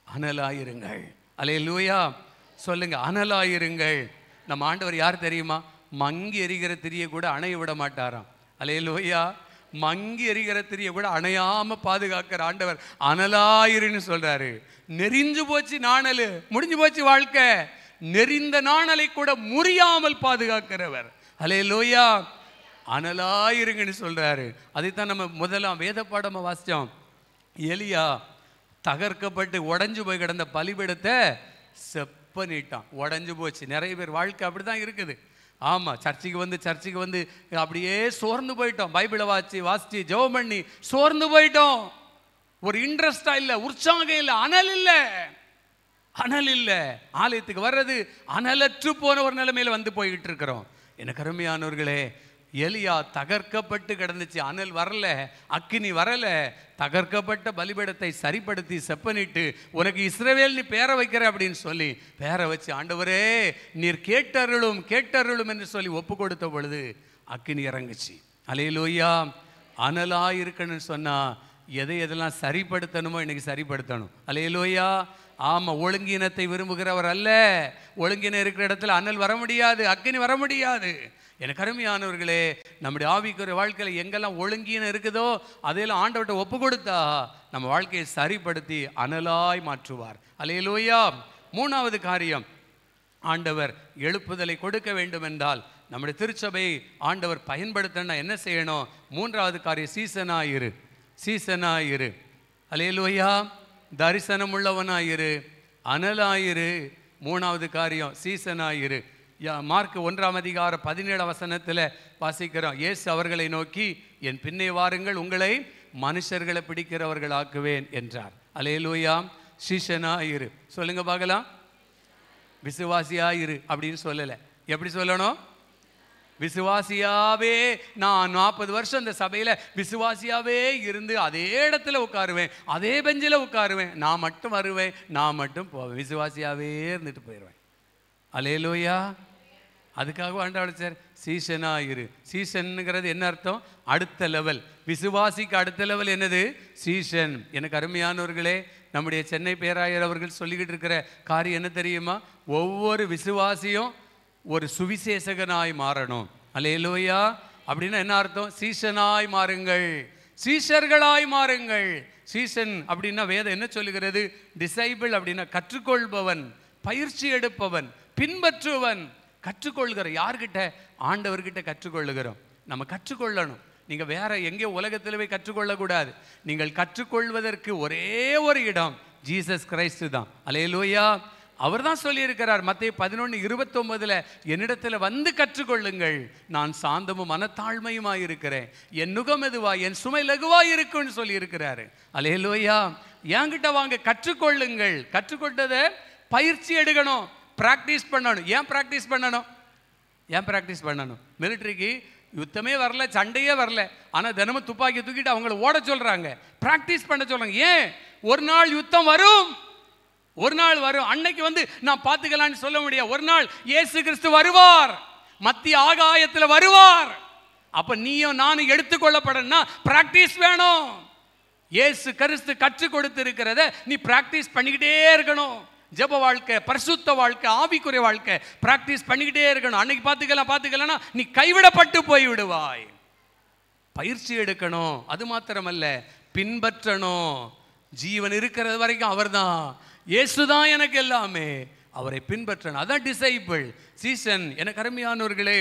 அனலாயிருங்கள். அல்லேலூயா. சொல்லுங்க, அனலாயிருங்கள். நம்ம ஆண்டவர் யார் தெரியுமா? மங்கி எரிகிற திரிய கூட அணைய விட மாட்டாராம். அல்லேலூயா. மங்கி எரிகிற திரிய கூட அணையாம பாதுகாக்கிற ஆண்டவர் அனலாயிருன்னு சொல்றாரு. நெறிஞ்சு போச்சு நாணல், முடிஞ்சு போச்சு வாழ்க்கை, நெறிந்த நாணலை கூட முறியாமல் பாதுகாக்கிறவர். அல்லேலூயா. அனலாயிருங்கன்னு சொல்றாரு. அதைத்தான் நம்ம முதலாம் வேத பாடமா வாசிச்சோம். எலியா தகர்க்கப்பட்டு உடஞ்சு போய் கிடந்த பலிபீடத்தை செப்பனிட்டான், உடஞ்சு போச்சு. நிறைய பேர் வாழ்க்கை அப்படிதான் இருக்குது. ஆமா, சர்ச்சுக்கு வந்து அப்படியே சோர்ந்து போயிட்டோம். பைபிளை வாசிச்சு ஜெபம் பண்ணி சோர்ந்து போயிட்டோம். ஒரு இன்ட்ரெஸ்டா இல்லை, உற்சாகம் இல்லை, அனல் இல்லை. ஆலயத்துக்கு வர்றது அனலற்று போன ஒரு நிலைமையில வந்து போய்கிட்டு இருக்கிறோம். எனக்கு அருமையானவர்களே, எலியா தகர்க்கப்பட்டு கிடந்துச்சு, அனல் வரல, அக்கினி வரல. தகர்க்கப்பட்ட பலிபீடத்தை சரிப்படுத்தி செப்பனிட்டு, உனக்கு இஸ்ரவேல் நீ பேரை வைக்கிற அப்படின்னு சொல்லி பேரை வச்சு, ஆண்டவரே நீர் கேட்டருளும் என்று சொல்லி ஒப்பு கொடுத்த பொழுது அக்கினி இறங்குச்சு. அல்லேலூயா. அனலா இருக்கணும்னு சொன்னா எதெல்லாம் சரிப்படுத்தணுமோ இன்னைக்கு சரிப்படுத்தணும். அல்லேலூயா. ஆமா, ஒழுங்கினத்தை விரும்புகிறவர் அல்ல. ஒழுங்கின இருக்கிற இடத்துல அனல் வர முடியாது, அக்கினி வர முடியாது. எனக்கு அருமையானவர்களே, நம்முடைய ஆவிக்குரிய வாழ்க்கையில் எங்கெல்லாம் ஒழுங்கின இருக்குதோ அதையெல்லாம் ஆண்டவர்கிட்ட ஒப்பு கொடுத்தா நம்ம வாழ்க்கையை சரிப்படுத்தி அனலாய் மாற்றுவார். அல்லேலூயா. 3வது காரியம், ஆண்டவர் எழுப்புதலை கொடுக்க வேண்டும் என்றால் நம்முடைய திருச்சபை ஆண்டவர் பயன்படுத்தினா என்ன செய்யணும்? 3வது காரியம், சீசனாயிரு. அல்லேலூயா. தரிசனம் உள்ளவனாயிரு, அனலாயிரு. 3வது காரியம் சீசனாயிரு. மார்க் 1:17 வாசிக்கிறோம். இயேசு அவர்களை நோக்கி, என் பின்னே வாருங்கள், உங்களை மனுஷர்களை பிடிக்கிறவர்களாக்குவேன் என்றார். அல்லேலூயா. சீசனாயிரு. சொல்லுங்க பார்க்கலாம். விசுவாசியாயிரு அப்படின்னு சொல்லலை. எப்படி சொல்லணும்? விசுவாசியாவே நான் 40 வருஷம் இந்த சபையில் விசுவாசியாவே இருந்து அதே இடத்துல உட்காருவேன், அதே பெஞ்சில் உட்காருவேன், நான் மட்டும் வருவேன், நான் மட்டும் போவேன், விசுவாசியாவே இருந்துட்டு போயிடுவேன். அல்லேலூயா. அதுக்காக ஆண்டவர் சார் சீசனா இரு. சீசனுங்கிறது என்ன அர்த்தம்? அடுத்த லெவல். விசுவாசிக்கு அடுத்த லெவல் என்னது? சீசன். எனக்கு அருமையானவர்களே, நம்முடைய சென்னை பேராயர் அவர்கள் சொல்லிக்கிட்டு இருக்கிற காரியம் என்ன தெரியுமா? ஒவ்வொரு விசுவாசியும் ஒரு சுவிசேஷகனாய் மாறணும். அல்லேலூயா. அப்படின்னா என்ன அர்த்தம்? சீசனாய் மாறுங்கள், சீஷர்களாய் மாறுங்கள். சீசன் அப்படின்னா வேதம் என்ன சொல்லுகிறது? டிசைபிள் அப்படின்னா கற்றுக்கொள்பவன், பயிற்சி எடுப்பவன், பின்பற்றுவன். கற்றுக்கொள்கிற யார்கிட்ட? ஆண்டவர்கிட்ட கற்றுக்கொள்ளுகிறோம். நம்ம கற்றுக்கொள்ளணும். நீங்கள் வேற எங்கே உலகத்தில் போய் கற்றுக்கொள்ளக்கூடாது. நீங்கள் கற்றுக்கொள்வதற்கு ஒரே ஒரு இடம் ஜீசஸ் கிரைஸ்து தான். அல்லேலூயா. அவர் தான் சொல்லியிருக்கிறார் மத்தேயு 11:29, என்னிடத்தில் வந்து கற்றுக்கொள்ளுங்கள், நான் சாந்தமும் மனத்தாழ்மையுமாய் இருக்கிறேன், என் நுகம் எதுவாய் என் சுமை லகுவாய் இருக்குன்னு சொல்லியிருக்கிறாரு. அல்லேலூயா. என்கிட்ட வாங்க, கற்றுக்கொள்ளுங்கள். கற்றுக்கொண்டதை பயிற்சி எடுக்கணும், ப்ராக்டிஸ் பண்ணணும். ஏன் ப்ராக்டிஸ் பண்ணணும்? ஏன் ப்ராக்டிஸ் பண்ணணும்? மிலிட்ரிக்கு யுத்தமே வரல, சண்டையே வரல, ஆனால் தினமும் துப்பாக்கி தூக்கிட்டு அவங்கள ஓட சொல்கிறாங்க, ப்ராக்டிஸ் பண்ண சொல்கிறாங்க. ஏன்? ஒரு நாள் யுத்தம் வரும், ஒரு நாள் வரும். அன்னைக்கு வந்து நான் பார்த்துக்கலான்னு சொல்ல முடியாது. ஒரு நாள் இயேசு கிறிஸ்து வருவார், மத்திய ஆகாயத்தில் வருவார். அப்போ நீயும் நானும் எடுத்துக்கொள்ளப்படணும்னா ப்ராக்டிஸ் வேணும். இயேசு கிறிஸ்து கற்றுக் கொடுத்திருக்கிறத நீ ப்ராக்டிஸ் பண்ணிக்கிட்டே இருக்கணும். ஜெப வாழ்க்கை, பரிசுத்த வாழ்க்கை, ஆவிக்குரிய வாழ்க்கை பிராக்டிஸ் பண்ணிக்கிட்டே இருக்கணும். அன்னைக்கு பார்த்துக்கலன்னா நீ கைவிடப்பட்டு போய் விடுவாய். பயிற்சி எடுக்கணும். அது மாத்திரமல்ல, பின்பற்றணும். ஜீவன் இருக்கிறது வரைக்கும் அவர்தான், இயேசுதான் எனக்கு எல்லாமே, அவரை பின்பற்றணும். அதான் டிசைபிள். சீசன். எனக்கு அருமையானவர்களே,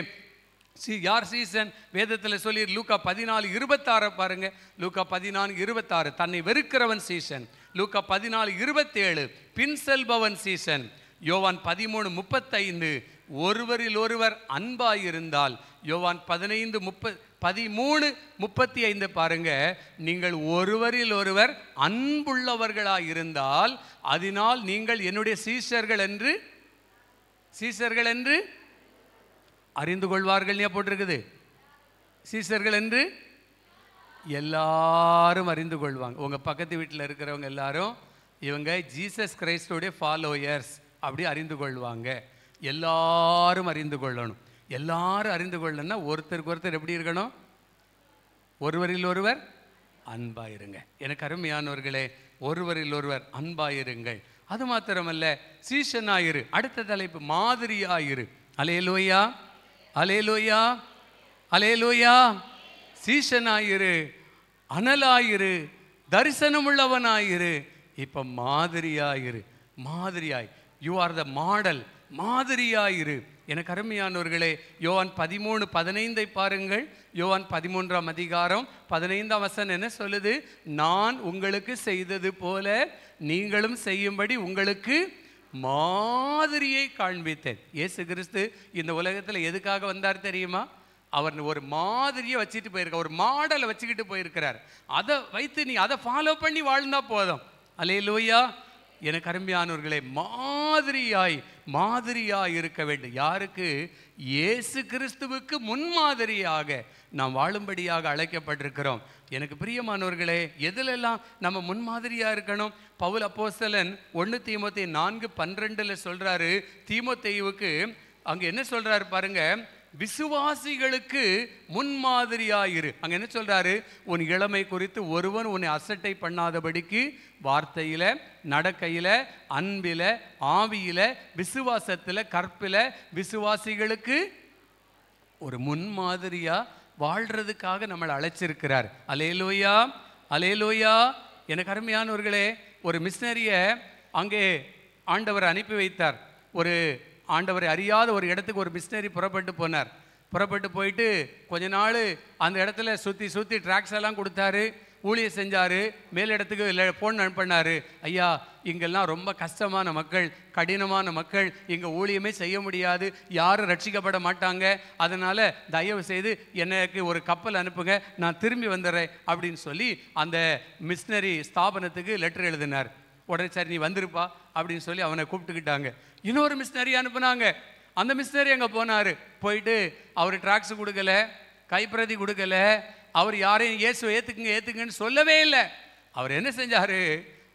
யார் சீசன்? வேதத்தில் சொல்லி லூக்கா 14:26 பாருங்க. லூக்கா 14:26 தன்னை வெறுக்கிறவன் சீசன். லூக்கா 14:27 பின் செல்பவன் சீசன். யோவான் 13:35 ஒருவரில் ஒருவர் அன்பாயிருந்தால். யோவான் 13:35 பாருங்க. நீங்கள் ஒருவரில் ஒருவர் அன்புள்ளவர்களாயிருந்தால் அதனால் நீங்கள் என்னுடைய சீஷர்கள் என்று அறிந்து கொள்வார்கள். போட்டிருக்குது சீஷர்கள் என்று எல்லாரும் அறிந்து கொள்வாங்க. உங்க பக்கத்து வீட்டில் இருக்கிறவங்க எல்லாரும் இவங்க ஜீசஸ் கிரைஸ்டோடைய ஃபாலோயர்ஸ் அப்படி அறிந்து கொள்வாங்க. எல்லாரும் அறிந்து கொள்ளணும். எல்லாரும் அறிந்து கொள்ளணும்னா ஒருத்தருக்கு ஒருத்தர் எப்படி இருக்கணும்? ஒருவரில் ஒருவர் அன்பாயிருங்க. எனக்கு அருமையானவர்களே, ஒருவரில் ஒருவர் அன்பாயிருங்கள். அது மாத்திரமல்ல, சீஷனாயிரு. அடுத்த தலைப்பு மாதிரியாயிரு. அல்லேலூயா, அல்லேலூயா, அல்லேலூயா. சீஷனாயிரு, அனலாயிரு, தரிசனம் உள்ளவனாயிரு. இப்ப மாதிரியாயிரு. மாதிரியாய், யூ ஆர் த மாடல். மாதிரியாயிரு. எனக்கு அருமையானவர்களே, யோவான் 13:15 பாருங்கள். யோவான் 13ஆம் அதிகாரம் 15ஆம் வசனம் என்ன சொல்லுது? நான் உங்களுக்கு செய்தது போல நீங்களும் செய்யும்படி உங்களுக்கு மாதிரியை காண்பித்தேன். இயேசு கிறிஸ்து இந்த உலகத்தில் எதுக்காக வந்தார் தெரியுமா? அவர் ஒரு மாதிரியை வச்சுட்டு போயிருக்கார், ஒரு மாடலை வச்சுக்கிட்டு போயிருக்கிறார். அதை வைத்து நீ அதை ஃபாலோ பண்ணி வாழ்ந்தா போதும். அல்லேலூயா. எனக்கு அருமையானவர்களே, மாதிரியாய் இருக்க வேண்டும். யாருக்கு? இயேசு கிறிஸ்துவுக்கு முன்மாதிரியாக நாம் வாழும்படியாக அழைக்கப்பட்டிருக்கிறோம். எனக்கு பிரியமானவர்களே, எதிலெல்லாம் நம்ம முன்மாதிரியாக இருக்கணும்? பவுல் அப்போஸ்தலன் 1 தீமோத்தேயு 4:12 சொல்றாரு தீமோத்தேயுவுக்கு. அங்க என்ன சொல்றாரு பாருங்க, விசுவாசிகளுக்கு முன்மாதிரியாயிரு. அங்க என்ன சொல்றாரு? உன் இளமை குறித்து ஒருவன் உன்னை அசட்டை பண்ணாதபடிக்கு வார்த்தையில, நடக்கையில, அன்பில, ஆவியில, விசுவாசத்துல, கற்பில விசுவாசிகளுக்கு ஒரு முன்மாதிரியா வாழ்றதுக்காக நம்மளை அழைச்சிருக்கிறார். அல்லேலூயா, அல்லேலூயா. எனக்கு அருமையானவர்களே, ஒரு மிஷனரிய அங்கே ஆண்டவர் அனுப்பி வைத்தார். ஒரு ஆண்டவரை அறியாத ஒரு இடத்துக்கு ஒரு மிஷனரி புறப்பட்டு போனார். புறப்பட்டு போயிட்டு கொஞ்ச நாள் அந்த இடத்துல சுற்றி ட்ராக்ஸ் எல்லாம் கொடுத்தாரு, ஊழியம் செஞ்சார். மேல் இடத்துக்கு ஃபோன் அனுப்பினார். ஐயா, இங்கெல்லாம் ரொம்ப கஷ்டமான மக்கள், கடினமான மக்கள், இங்கே ஊழியமே செய்ய முடியாது, யாரும் ரட்சிக்கப்பட மாட்டாங்க, அதனால் தயவு செய்து எனக்கு ஒரு கப்பல் அனுப்புங்க, நான் திரும்பி வந்துடுறேன் அப்படின்னு சொல்லி அந்த மிஷனரி ஸ்தாபனத்துக்கு லெட்டர் எழுதினார். உடனே சரி நீ வந்துருப்பா அப்படின்னு சொல்லி அவனை கூப்பிட்டுக்கிட்டாங்க. இன்னொரு மிஷனரி அனுப்புனாங்க. அந்த மிஷினரி அங்கே போனார். போயிட்டு அவர் ட்ராக்ஸ் கொடுக்கல, கைப்பிரதி கொடுக்கல, அவர் யாரையும் இயேசுவை ஏற்றுக்குங்கன்னு சொல்லவே இல்லை. அவர் என்ன செஞ்சார்?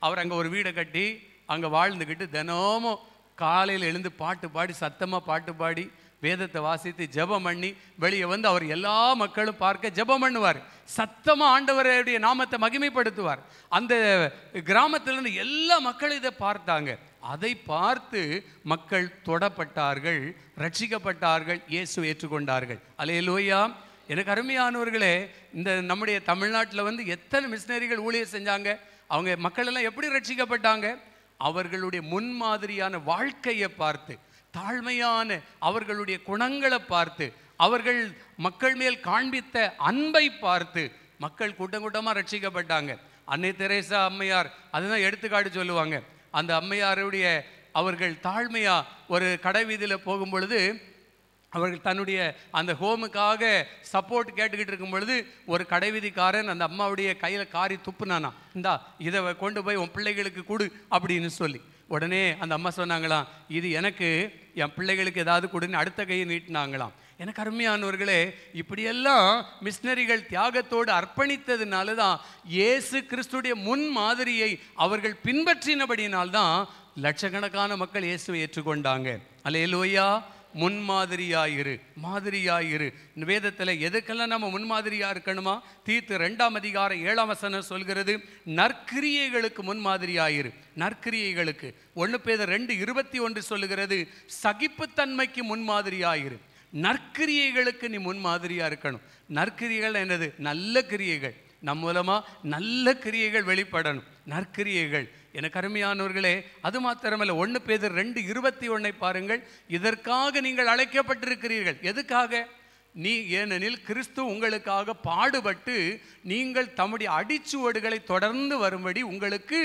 அவர் அங்கே ஒரு வீடை கட்டி அங்கே வாழ்ந்துக்கிட்டு தினமும் காலையில் எழுந்து பாட்டு பாடி, சத்தமாக பாட்டு பாடி, வேதத்தை வாசித்து ஜெபம் பண்ணி வெளியே வந்து அவர் எல்லா மக்களும் பார்க்க ஜெபம் பண்ணுவார். சத்தமாக ஆண்டவருடைய நாமத்தை மகிமைப்படுத்துவார். அந்த கிராமத்திலிருந்து எல்லா மக்களும் இதை பார்த்தாங்க. அதை பார்த்து மக்கள் தொடப்பட்டார்கள், ரட்சிக்கப்பட்டார்கள், இயேசு ஏற்றுக்கொண்டார்கள். அல்லேலூயா. எனக்கு அருமையானவர்களே, இந்த நம்முடைய தமிழ்நாட்டில் வந்து எத்தனை மிஷினரிகள் ஊழியர் செஞ்சாங்க. அவங்க மக்கள் எல்லாம் எப்படி ரட்சிக்கப்பட்டாங்க? அவர்களுடைய முன்மாதிரியான வாழ்க்கையை பார்த்து, தாழ்மையான அவர்களுடைய குணங்களை பார்த்து, அவர்கள் மக்கள் மேல் காண்பித்த அன்பை பார்த்து மக்கள் கூட்டம் கூட்டமாக ரட்சிக்கப்பட்டாங்க. அன்னை தெரேசா அம்மையார் அதுதான் எடுத்துக்காட்டு சொல்லுவாங்க. அந்த அம்மையாருடைய அவர்கள் தாழ்மையா ஒரு கடை வீதியில் போகும் பொழுது, அவர்கள் தன்னுடைய அந்த ஹோமுக்காக சப்போர்ட் கேட்டுக்கிட்டு இருக்கும் பொழுது ஒரு கடைவீதிக்காரன் அந்த அம்மாவுடைய கையில் காரி துப்புனானா, இந்தா இதை கொண்டு போய் உன் பிள்ளைகளுக்கு கொடு அப்படின்னு சொல்லி. உடனே அந்த அம்மா சொன்னாங்களாம், இது எனக்கு, என் பிள்ளைகளுக்கு ஏதாவது கொடுன்னு அடுத்த கையை நீட்டினாங்களாம். எனக்கு அருமையானவர்களே, இப்படியெல்லாம் மிஷினரிகள் தியாகத்தோடு அர்ப்பணித்ததுனால தான் இயேசு கிறிஸ்துடைய முன் மாதிரியை அவர்கள் பின்பற்றினபடியினால்தான் லட்சக்கணக்கான மக்கள் இயேசுவை ஏற்றுக்கொண்டாங்க. அல்லேலூயா. முன்மாதிரியாயிரு, மாதிரியாயிரு. இந்த வேதத்தில் எதுக்கெல்லாம் நம்ம முன்மாதிரியா இருக்கணுமா? தீத்து 2ஆம் அதிகாரம் 7ஆம் வசனம் சொல்கிறது, நற்கிரியைகளுக்கு முன்மாதிரியாயிரு. நற்கிரியைகளுக்கு 1 பேதுரு 2:21 சொல்லுகிறது, சகிப்புத்தன்மைக்கு முன்மாதிரியாயிரு. நற்கிரியைகளுக்கு நீ முன்மாதிரியா இருக்கணும். நற்கிரியைகள் என்னது? நல்ல கிரியைகள். நம் மூலமா நல்ல கிரியைகள் வெளிப்படணும். நற்கிரியைகள். எனக்கு அருமையானவர்களே, அது மாத்திரமல்ல, 1 பேதுரு 2:21 பாருங்கள். இதற்காக நீங்கள் அழைக்கப்பட்டிருக்கிறீர்கள். எதுக்காக? ஏனெனில் கிறிஸ்து உங்களுக்காக பாடுபட்டு நீங்கள் தம்முடைய அடிச்சுவடுகளை தொடர்ந்து வரும்படி உங்களுக்கு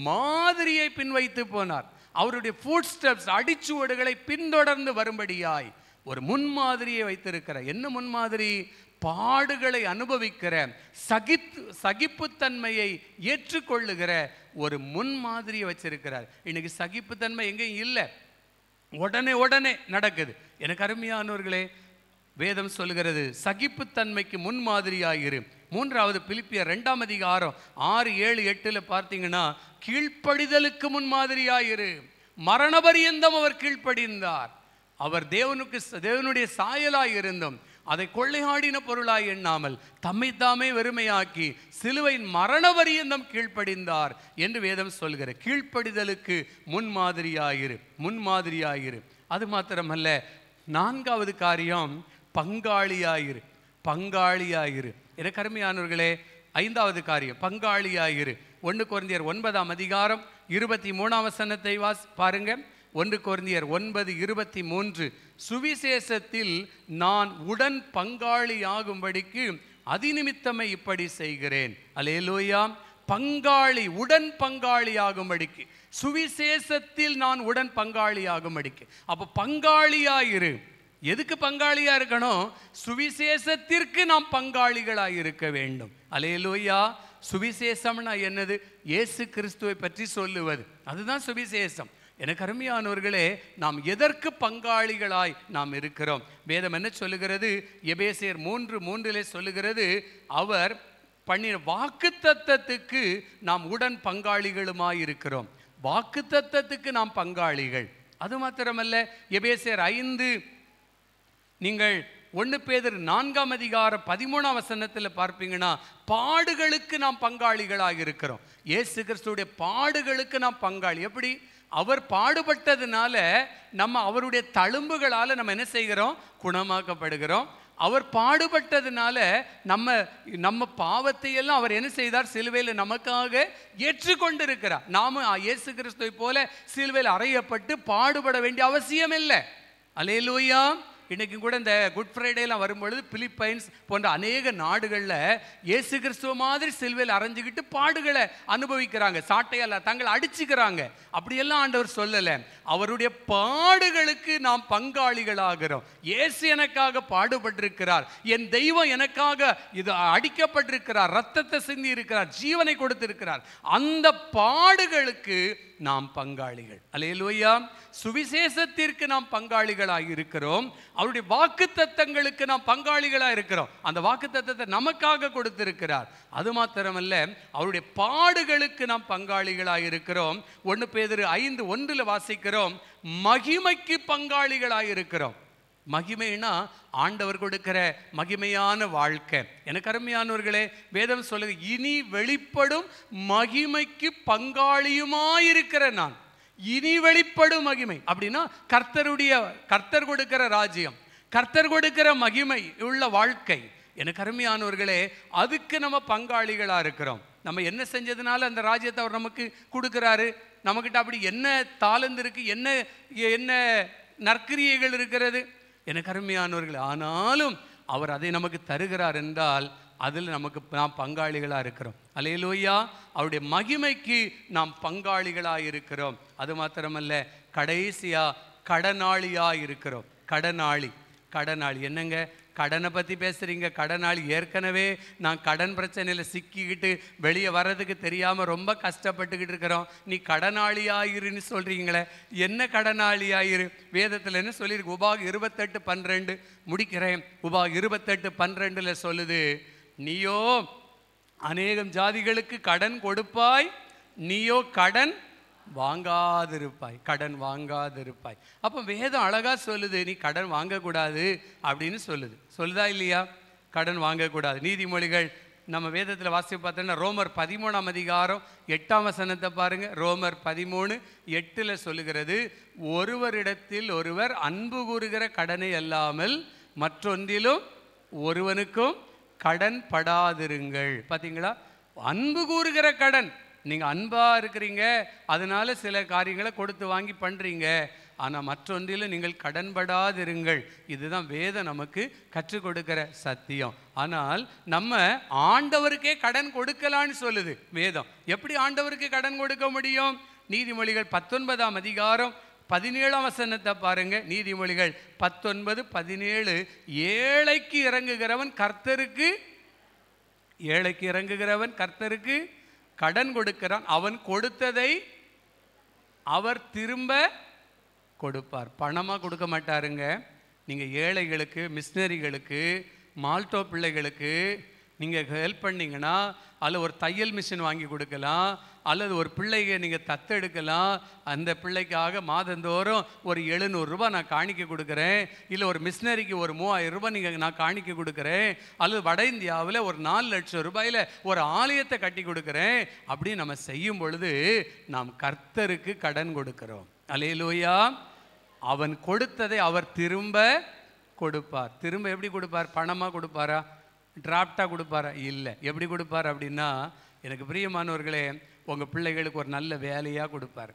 மாதிரியை பின்வைத்து போனார். அவருடைய ஃபுட் ஸ்டெப்ஸ், அடிச்சுவடுகளை பின்தொடர்ந்து வரும்படியாய் ஒரு முன்மாதிரியை வைத்திருக்கிறார். என்ன முன்மாதிரி? பாடுகளை அனுபவிக்கிற, சகிப்புத்தன்மையை ஏற்றுக்கொள்ளுகிற ஒரு முன்மாதிரியை வச்சிருக்கிறார். இன்னைக்கு சகிப்புத்தன்மை எங்கேயும் இல்லை, உடனே நடக்குது. எனக்கு அருமையானவர்களே, வேதம் சொல்லுகிறது சகிப்புத்தன்மைக்கு முன்மாதிரியாயிரு. 3வது பிலிப்பியர் 2ஆம் அதிகாரம் 6, 7, 8 பார்த்தீங்கன்னா, கீழ்ப்படிதலுக்கு முன்மாதிரியாயிரு. மரண பரியந்தம் அவர் கீழ்ப்படிந்தார். அவர் தேவனுடைய சாயலாய் இருந்தும் அதை கொள்ளையாடின பொருளாய் எண்ணாமல் தம்மைத்தாமே வெறுமையாக்கி சிலுவையின் மரண பரியந்தம் கீழ்ப்படிந்தார் என்று வேதம் சொல்கிற. கீழ்ப்படிதலுக்கு முன்மாதிரியாயிரு. அது மாத்திரமல்ல, 4வது காரியம் பங்காளியாயிரு. எனக்கு அருமையானவர்களே, 5வது காரியம் பங்காளியாயிரு. 1 கொரிந்தியர் 9ஆம் அதிகாரம் 23ஆம் வசனத்தை பாருங்க. 1 கொரிந்தியர் 9:23, சுவிசேஷத்தில் நான் உடன் பங்காளியாகும்படிக்கு அதிநிமித்தமே இப்படி செய்கிறேன். அல்லேலூயா. பங்காளி, உடன் பங்காளியாகும்படிக்கு, சுவிசேஷத்தில் நான் உடன் பங்காளியாகும்படிக்கு. அப்போ பங்காளியாயிரு. எதுக்கு பங்காளியா இருக்கணும்? சுவிசேஷத்திற்கு நாம் பங்காளிகளாய் இருக்க வேண்டும். அல்லேலூயா. சுவிசேஷம்னா என்னது? இயேசு கிறிஸ்துவை பற்றி சொல்லுவது, அதுதான் சுவிசேஷம். எனக்கு அருமையானவர்களே, நாம் எதற்கு பங்காளிகளாய் நாம் இருக்கிறோம்? வேதம் என்ன சொல்லுகிறது? எபேசியர் 3:3 சொல்லுகிறது, அவர் பண்ணின வாக்குத்தத்தத்துக்கு நாம் உடன் பங்காளிகளுமாய் இருக்கிறோம். வாக்குத்தத்தத்துக்கு நாம் பங்காளிகள். அது மாத்திரமல்ல, எபேசியர் 5, நீங்கள் 1 பேதுரு 4ஆம் அதிகாரம் 13ஆம் வசனத்தில் பார்ப்பீங்கன்னா, பாடுகளுக்கு நாம் பங்காளிகளாக இருக்கிறோம். இயேசு கிறிஸ்துடைய பாடுகளுக்கு நாம் பங்காளி. எப்படி? அவர் பாடுபட்டதுனால நம்ம அவருடைய தழும்புகளால் நம்ம என்ன செய்கிறோம்? குணமாக்கப்படுகிறோம். அவர் பாடுபட்டதுனால நம்ம பாவத்தை எல்லாம் அவர் என்ன செய்தார்? சிலுவையில் நமக்காக ஏற்றுக்கொண்டிருக்கிறார். நாம இயேசு கிறிஸ்துவை போல சிலுவையில் அறையப்பட்டு பாடுபட வேண்டிய அவசியம் இல்லை. அல்லேலூயா. இன்றைக்கும் கூட இந்த குட் ஃப்ரைடேலாம் வரும்பொழுது பிலிப்பைன்ஸ் போன்ற அநேக நாடுகளில் இயேசு கிறிஸ்துவ மாதிரி சிலுவையில் அரைஞ்சிக்கிட்டு பாடுகளை அனுபவிக்கிறாங்க, சாட்டையால் தங்களை அடிச்சுக்கிறாங்க. அப்படியெல்லாம் ஆண்டவர் சொல்லலை. அவருடைய பாடுகளுக்கு நாம் பங்காளிகளாகிறோம். இயேசு எனக்காக பாடுபட்டிருக்கிறார், என் தெய்வம் எனக்காக இது அடிக்கப்பட்டிருக்கிறார், ரத்தத்தை சிந்தி இருக்கிறார், ஜீவனை கொடுத்திருக்கிறார். அந்த பாடுகளுக்கு நாம் பங்காளிகள். அல்லேலூயா. சுவிசேஷத்திற்கு நாம் பங்காளிகளாக இருக்கிறோம். அவருடைய வாக்குத்தத்தங்களுக்கு நாம் பங்காளிகளாக இருக்கிறோம். அந்த வாக்குத்தத்தத்தை நமக்காக கொடுத்திருக்கிறார். அது மாத்திரமல்ல, அவருடைய பாடுகளுக்கு நாம் பங்காளிகளாக இருக்கிறோம். 1 பேதுரு 5:1 வாசிக்கிறோம், மகிமைக்கு பங்காளிகளாக இருக்கிறோம். மகிமைனா ஆண்டவர் கொடுக்கிற மகிமையான வாழ்க்கை. எனக்கு அருமையானவர்களே, வேதம் சொல்லுது, இனி வெளிப்படும் மகிமைக்கு பங்காளியுமாயிருக்கிற நான். இனி வெளிப்படும் மகிமை அப்படின்னா கர்த்தர் கொடுக்கிற ராஜ்யம், கர்த்தர் கொடுக்கிற மகிமை உள்ள வாழ்க்கை. எனக்கு அருமையானவர்களே, அதுக்கு நம்ம பங்காளிகளா இருக்கிறோம். நம்ம என்ன செஞ்சதுனால அந்த ராஜ்யத்தை அவர் நமக்கு கொடுக்கிறாரு? நம்மகிட்ட அப்படி என்ன தாளந்து இருக்கு, என்ன நற்கிரியைகள் இருக்கிறது? எனக்கு அருமையானவர்கள், ஆனாலும் அவர் அதை நமக்கு தருகிறார் என்றால் அதில் நாம் பங்காளிகளாக இருக்கிறோம். அல்லேலூயா. அவருடைய மகிமைக்கு நாம் பங்காளிகளாக இருக்கிறோம். அது மாத்திரமல்ல, கடைசியா கடனாளியாக இருக்கிறோம். கடனாளி என்னங்க? கடனை பற்றி பேசுகிறீங்க. கடனாளி ஏற்கனவே நான் கடன் பிரச்சனையில் சிக்கிக்கிட்டு வெளியே வர்றதுக்கு தெரியாமல் ரொம்ப கஷ்டப்பட்டுக்கிட்டு இருக்கிறோம். நீ கடனாளியாயிருன்னு சொல்கிறீங்களே, என்ன கடனாளியாயிரு? வேதத்தில் என்ன சொல்லியிருக்கு? உபாகம் 28:12 முடிக்கிறேன். உபாகம் 28:12 சொல்லுது, நீயோ அநேகம் ஜாதிகளுக்கு கடன் கொடுப்பாய், நீயோ கடன் வாங்காதிருப்பாய். அப்போ வேதம் அழகா சொல்லுது, நீ கடன் வாங்கக்கூடாது அப்படின்னு சொல்லுதா இல்லையா? கடன் வாங்கக்கூடாது. நீதிமொழிகள் நம்ம வேதத்தில் வாசித்து பார்த்தோன்னா ரோமர் 13:8 பாருங்க. ரோமர் 13:8 சொல்லுகிறது, ஒருவரிடத்தில் ஒருவர் அன்பு கூறுகிற கடனை அல்லாமல் மற்றொன்றிலும் ஒருவனுக்கும் கடன் படாதிருங்கள். பார்த்தீங்களா? அன்பு கூறுகிற கடன். நீங்கள் அன்பாக இருக்கிறீங்க, அதனால சில காரியங்களை கொடுத்து வாங்கி பண்ணுறீங்க. ஆனால் மற்றொன்றிலும் நீங்கள் கடன்படாதிருங்கள். இதுதான் வேதம் நமக்கு கற்றுக் கொடுக்கிற சத்தியம். ஆனால் நம்ம ஆண்டவருக்கே கடன் கொடுக்கலான்னு சொல்லுது வேதம். எப்படி ஆண்டவருக்கு கடன் கொடுக்க முடியும்? நீதிமொழிகள் 19:17 பாருங்க. நீதிமொழிகள் 19:17, ஏழைக்கு இறங்குகிறவன் கர்த்தருக்கு கடன் கொடுக்கிறான், அவன் கொடுத்ததை அவர் திரும்ப கொடுப்பார். பணமாக கொடுக்க மாட்டாருங்க. நீங்கள் ஏழைகளுக்கு, மிஷினரிகளுக்கு, மால்டோ பிள்ளைகளுக்கு நீங்கள் ஹெல்ப் பண்ணிங்கன்னா அதில் ஒரு தையல் மிஷின் வாங்கி கொடுக்கலாம், அல்லது ஒரு பிள்ளைங்க நீங்கள் தத்தெடுக்கலாம். அந்த பிள்ளைக்காக மாதந்தோறும் ஒரு 700 ரூபாய் நான் காணிக்க கொடுக்குறேன், இல்லை ஒரு மிஷினரிக்கு ஒரு 3000 ரூபாய் நான் காணிக்க கொடுக்குறேன், அல்லது வட இந்தியாவில் ஒரு 4 லட்சம் ரூபாயில் ஒரு ஆலயத்தை கட்டி கொடுக்குறேன். அப்படி நம்ம செய்யும் பொழுது நாம் கர்த்தருக்கு கடன் கொடுக்கிறோம். அல்லேலூயா. அவன் கொடுத்ததை அவர் திரும்ப கொடுப்பார். திரும்ப எப்படி கொடுப்பார்? பணமாக கொடுப்பாரா? டிராப்டாக கொடுப்பாரா? இல்லை. எப்படி கொடுப்பார் அப்படின்னா, எனக்கு பிரியமானவர்களே, உங்கள் பிள்ளைகளுக்கு ஒரு நல்ல வேலையாக கொடுப்பார்.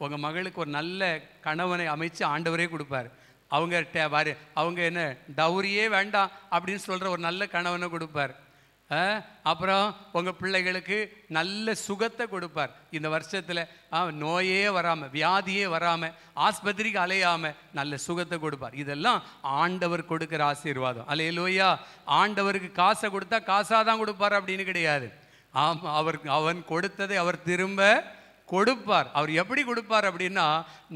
உங்கள் மகளுக்கு ஒரு நல்ல கணவனை அமைச்சு ஆண்டவரே கொடுப்பார். அவங்க என்ன டவுரியே வேண்டாம் அப்படின்னு சொல்கிற ஒரு நல்ல கணவனை கொடுப்பார். அப்புறம் உங்கள் பிள்ளைகளுக்கு நல்ல சுகத்தை கொடுப்பார். இந்த வருஷத்தில் நோயே வராமல், வியாதியே வராமல், ஆஸ்பத்திரிக்கு அலையாமல் நல்ல சுகத்தை கொடுப்பார். இதெல்லாம் ஆண்டவர் கொடுக்குற ஆசீர்வாதம். அல்லேலூயா. ஆண்டவருக்கு காசை கொடுத்தா காசாக தான் கொடுப்பார் அப்படின்னு கிடையாது. அவன் கொடுத்ததை அவர் திரும்ப கொடுப்பார். அவர் எப்படி கொடுப்பார் அப்படின்னா,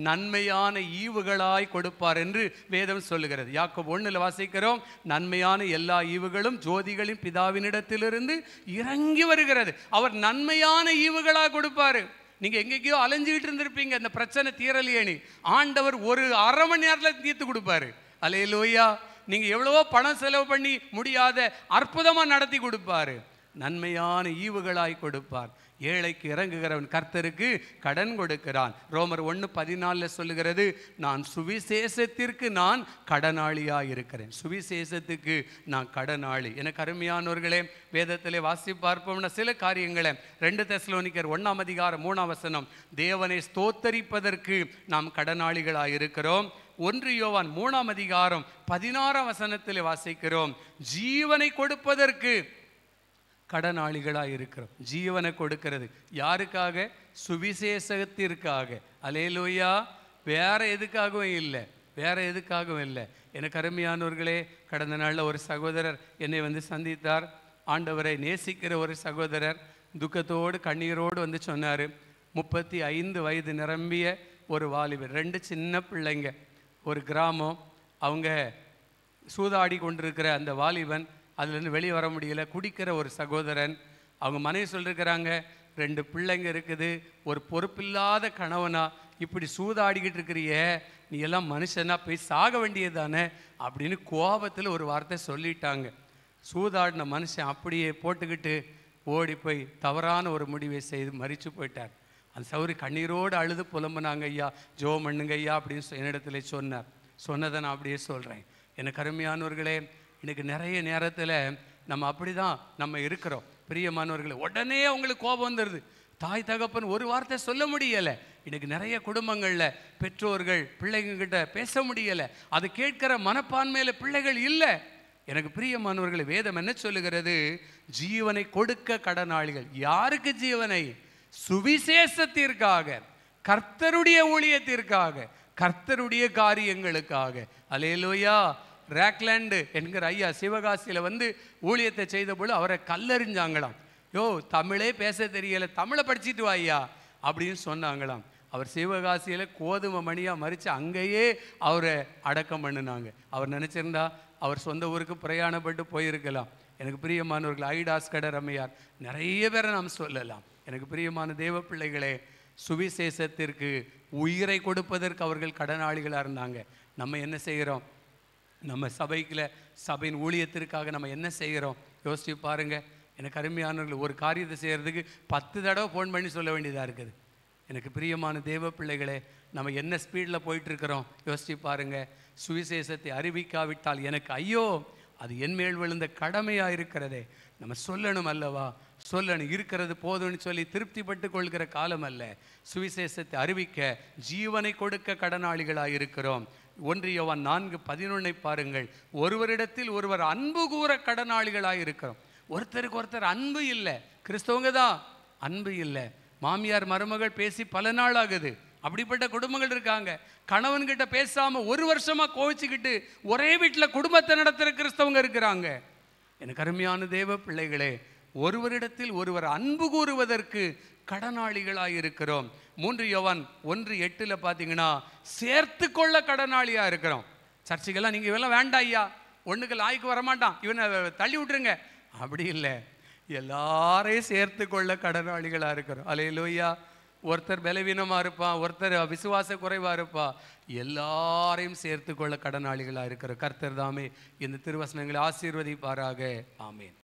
நன்மையான ஈவுகளாய் கொடுப்பார் என்று வேதம் சொல்லுகிறது. யாக்கோபு 1 வாசிக்கிறோம், நன்மையான எல்லா ஈவுகளும் ஜோதிகளின் பிதாவினிடத்திலிருந்து இறங்கி வருகிறது. அவர் நன்மையான ஈவுகளாக கொடுப்பாரு. நீங்க எங்கேயோ அலைஞ்சிக்கிட்டு இருந்திருப்பீங்க, இந்த பிரச்சனை தீரலையேனி, ஆண்டவர் ஒரு அரை மணி நேரத்தில் தீர்த்து கொடுப்பாரு. அல்லேலூயா. நீங்க எவ்வளவோ பணம் செலவு பண்ணி முடியாத அற்புதமா நடத்தி கொடுப்பாரு. நன்மையான ஈவுகளாய் கொடுப்பார். ஏழைக்கு இறங்குகிறவன் கர்த்தருக்கு கடன் கொடுக்கிறான். ரோமர் 1:14 சொல்லுகிறது, நான் சுவிசேஷத்திற்கு நான் கடனாளியாக இருக்கிறேன். சுவிசேஷத்துக்கு நான் கடனாளி. எனக்கு அருமையானவர்களே, வேதத்திலே வாசி பார்ப்போம்னா சில காரியங்களை 2 தெசலோனிக்கர் 1:3 தேவனை ஸ்தோத்தரிப்பதற்கு நாம் கடனாளிகளாக இருக்கிறோம். 1 யோவான் 3ஆம் அதிகாரம் 16ஆம் வசனத்தில் வாசிக்கிறோம், ஜீவனை கொடுப்பதற்கு கடனாளிகளாக இருக்கிறோம். ஜீவனை கொடுக்கிறது யாருக்காக? சுவிசேஷத்திற்காக. அல்லேலூயா. வேற எதுக்காகவும் இல்லை, வேற எதுக்காகவும் இல்லை. எனக்கு அருமையானவர்களே, கடந்த நாளில் ஒரு சகோதரர் என்னை வந்து சந்தித்தார். ஆண்டவரை நேசிக்கிற ஒரு சகோதரர் துக்கத்தோடு கண்ணீரோடு வந்து சொன்னார், 35 வயது நிரம்பிய ஒரு வாலிபர், 2 சின்ன பிள்ளைங்க, ஒரு கிராமம், அவங்க சூதாடி கொண்டிருக்கிற அந்த வாலிபன் அதுலேருந்து வெளியே வர முடியல, குடிக்கிற ஒரு சகோதரன். அவங்க மனைவி சொல்லியிருக்கிறாங்க, 2 பிள்ளைங்க இருக்குது, ஒரு பொறுப்பில்லாத கணவனா இப்படி சூதாடிக்கிட்டு இருக்கிறிய, நீ எல்லாம் மனுஷனா போய் சாக வேண்டியது தானே அப்படின்னு கோபத்தில் ஒரு வார்த்தை சொல்லிட்டாங்க. சூதாடின மனுஷன் அப்படியே போட்டுக்கிட்டு ஓடி போய் தவறான ஒரு முடிவை செய்து மரித்து போயிட்டார். அந்த சௌரி கண்ணீரோடு அழுது புலம்புனாங்க, ஐயா ஜெபம் பண்ணுங்க ஐயா அப்படின்னு என்னிடத்துல சொன்னார். சொன்னதை நான் அப்படியே சொல்கிறேன். எனக்கு அருமையானவர்களே, இன்னைக்கு நிறைய நேரத்தில் நம்ம அப்படி தான் நம்ம இருக்கிறோம். பிரியமானவர்களே, உடனே அவங்களுக்கு கோபம் வந்துடுது. தாய் தகப்பன் ஒரு வார்த்தை சொல்ல முடியலை. இன்னைக்கு நிறைய குடும்பங்களில் பெற்றோர்கள் பிள்ளைங்ககிட்ட பேச முடியலை. அது கேட்கிற மனப்பான்மையில் பிள்ளைகள் இல்லை. எனக்கு பிரியமானவர்களே, வேதம் என்ன சொல்லுகிறது? ஜீவனை கொடுக்க கடனாளிகள். யாருக்கு ஜீவனை? சுவிசேஷத்திற்காக, கர்த்தருடைய ஊழியத்திற்காக, கர்த்தருடைய காரியங்களுக்காக. அல்லேலூயா. ராக்லாண்டு என்கிற ஐயா சிவகாசியில் வந்து ஊழியத்தை செய்த போது அவரை கல்லறிஞ்சாங்களாம். யோ தமிழே பேச தெரியலை, தமிழை படிச்சுட்டு வா ஐயா அப்படின்னு சொன்னாங்களாம். அவர் சிவகாசியில் கோதுமை மணியாக மறித்து அங்கேயே அவரை அடக்கம் பண்ணினாங்க. அவர் நினச்சிருந்தா அவர் சொந்த ஊருக்கு பிரயாணப்பட்டு போயிருக்கலாம். எனக்கு பிரியமானவர்கள், ஐடாஸ்கடர் அம்மையார், நிறைய பேரை நாம் சொல்லலாம். எனக்கு பிரியமான தேவ பிள்ளைகளே, சுவிசேஷத்திற்கு உயிரை கொடுப்பதற்கு அவர்கள் கடனாளிகளாக இருந்தாங்க. நம்ம என்ன செய்கிறோம்? நம்ம சபையின் ஊழியத்திற்காக நம்ம என்ன செய்கிறோம்? யோசிச்சு பாருங்க. எனக்கு அருமையானவர்கள், ஒரு காரியத்தை செய்கிறதுக்கு 10 தடவை ஃபோன் பண்ணி சொல்ல வேண்டியதாக இருக்குது. எனக்கு பிரியமான தேவ பிள்ளைகளே, நம்ம என்ன ஸ்பீடில் போயிட்டுருக்கிறோம் யோசிச்சு பாருங்க. சுவிசேஷத்தை அறிவிக்காவிட்டால் எனக்கு ஐயோ, அது என் மேல் விழுந்த கடமையாக இருக்கிறதே. நம்ம சொல்லணும் அல்லவா? சொல்லணும். இருக்கிறது போதும்னு சொல்லி திருப்திப்பட்டு கொள்கிற காலம் அல்ல. சுவிசேஷத்தை அறிவிக்க, ஜீவனை கொடுக்க கடனாளிகளாக இருக்கிறோம். 1 யோவான் 4:11 பாருங்கள். ஒருவரிடத்தில் ஒருவர் அன்பு கூற கடனாளிகளாக இருக்கிறோம். ஒருத்தருக்கு ஒருத்தர் அன்பு இல்லை. கிறிஸ்தவங்க தான் அன்பு இல்லை. மாமியார் மருமகள் பேசி பல நாள் ஆகுது. அப்படிப்பட்ட குடும்பங்கள் இருக்காங்க. கணவன்கிட்ட பேசாம 1 வருஷமா கோவிச்சுக்கிட்டு ஒரே வீட்டில் குடும்பத்தை நடத்துகிற கிறிஸ்தவங்க இருக்கிறாங்க. எனக்கு அருமையான தேவ பிள்ளைகளே, ஒருவரிடத்தில் ஒருவர் அன்பு கூறுவதற்கு கடனாளிகளாக இருக்கிறோம். 3 யோவான் 1:8 பார்த்தீங்கன்னா, சேர்த்து கொள்ள கடனாளியாக இருக்கிறோம். சர்ச்சைக்கெல்லாம் நீங்கள் இவெல்லாம் வேண்டாம் ஐயா, ஒன்றுக்கு லாய்க்கு வரமாட்டான், இவனை தள்ளி விட்டுருங்க, அப்படி இல்லை. எல்லாரையும் சேர்த்து கொள்ள கடனாளிகளாக இருக்கிறோம். அல்லேலூயா. ஒருத்தர் பலவீனமாக இருப்பான், ஒருத்தர் விசுவாச குறைவாக இருப்பா, எல்லாரையும் சேர்த்து கொள்ள கடனாளிகளாக இருக்கிற கர்த்தர் தாமே இந்த திருவசனங்களை ஆசீர்வதிப்பாராக. ஆமேன்.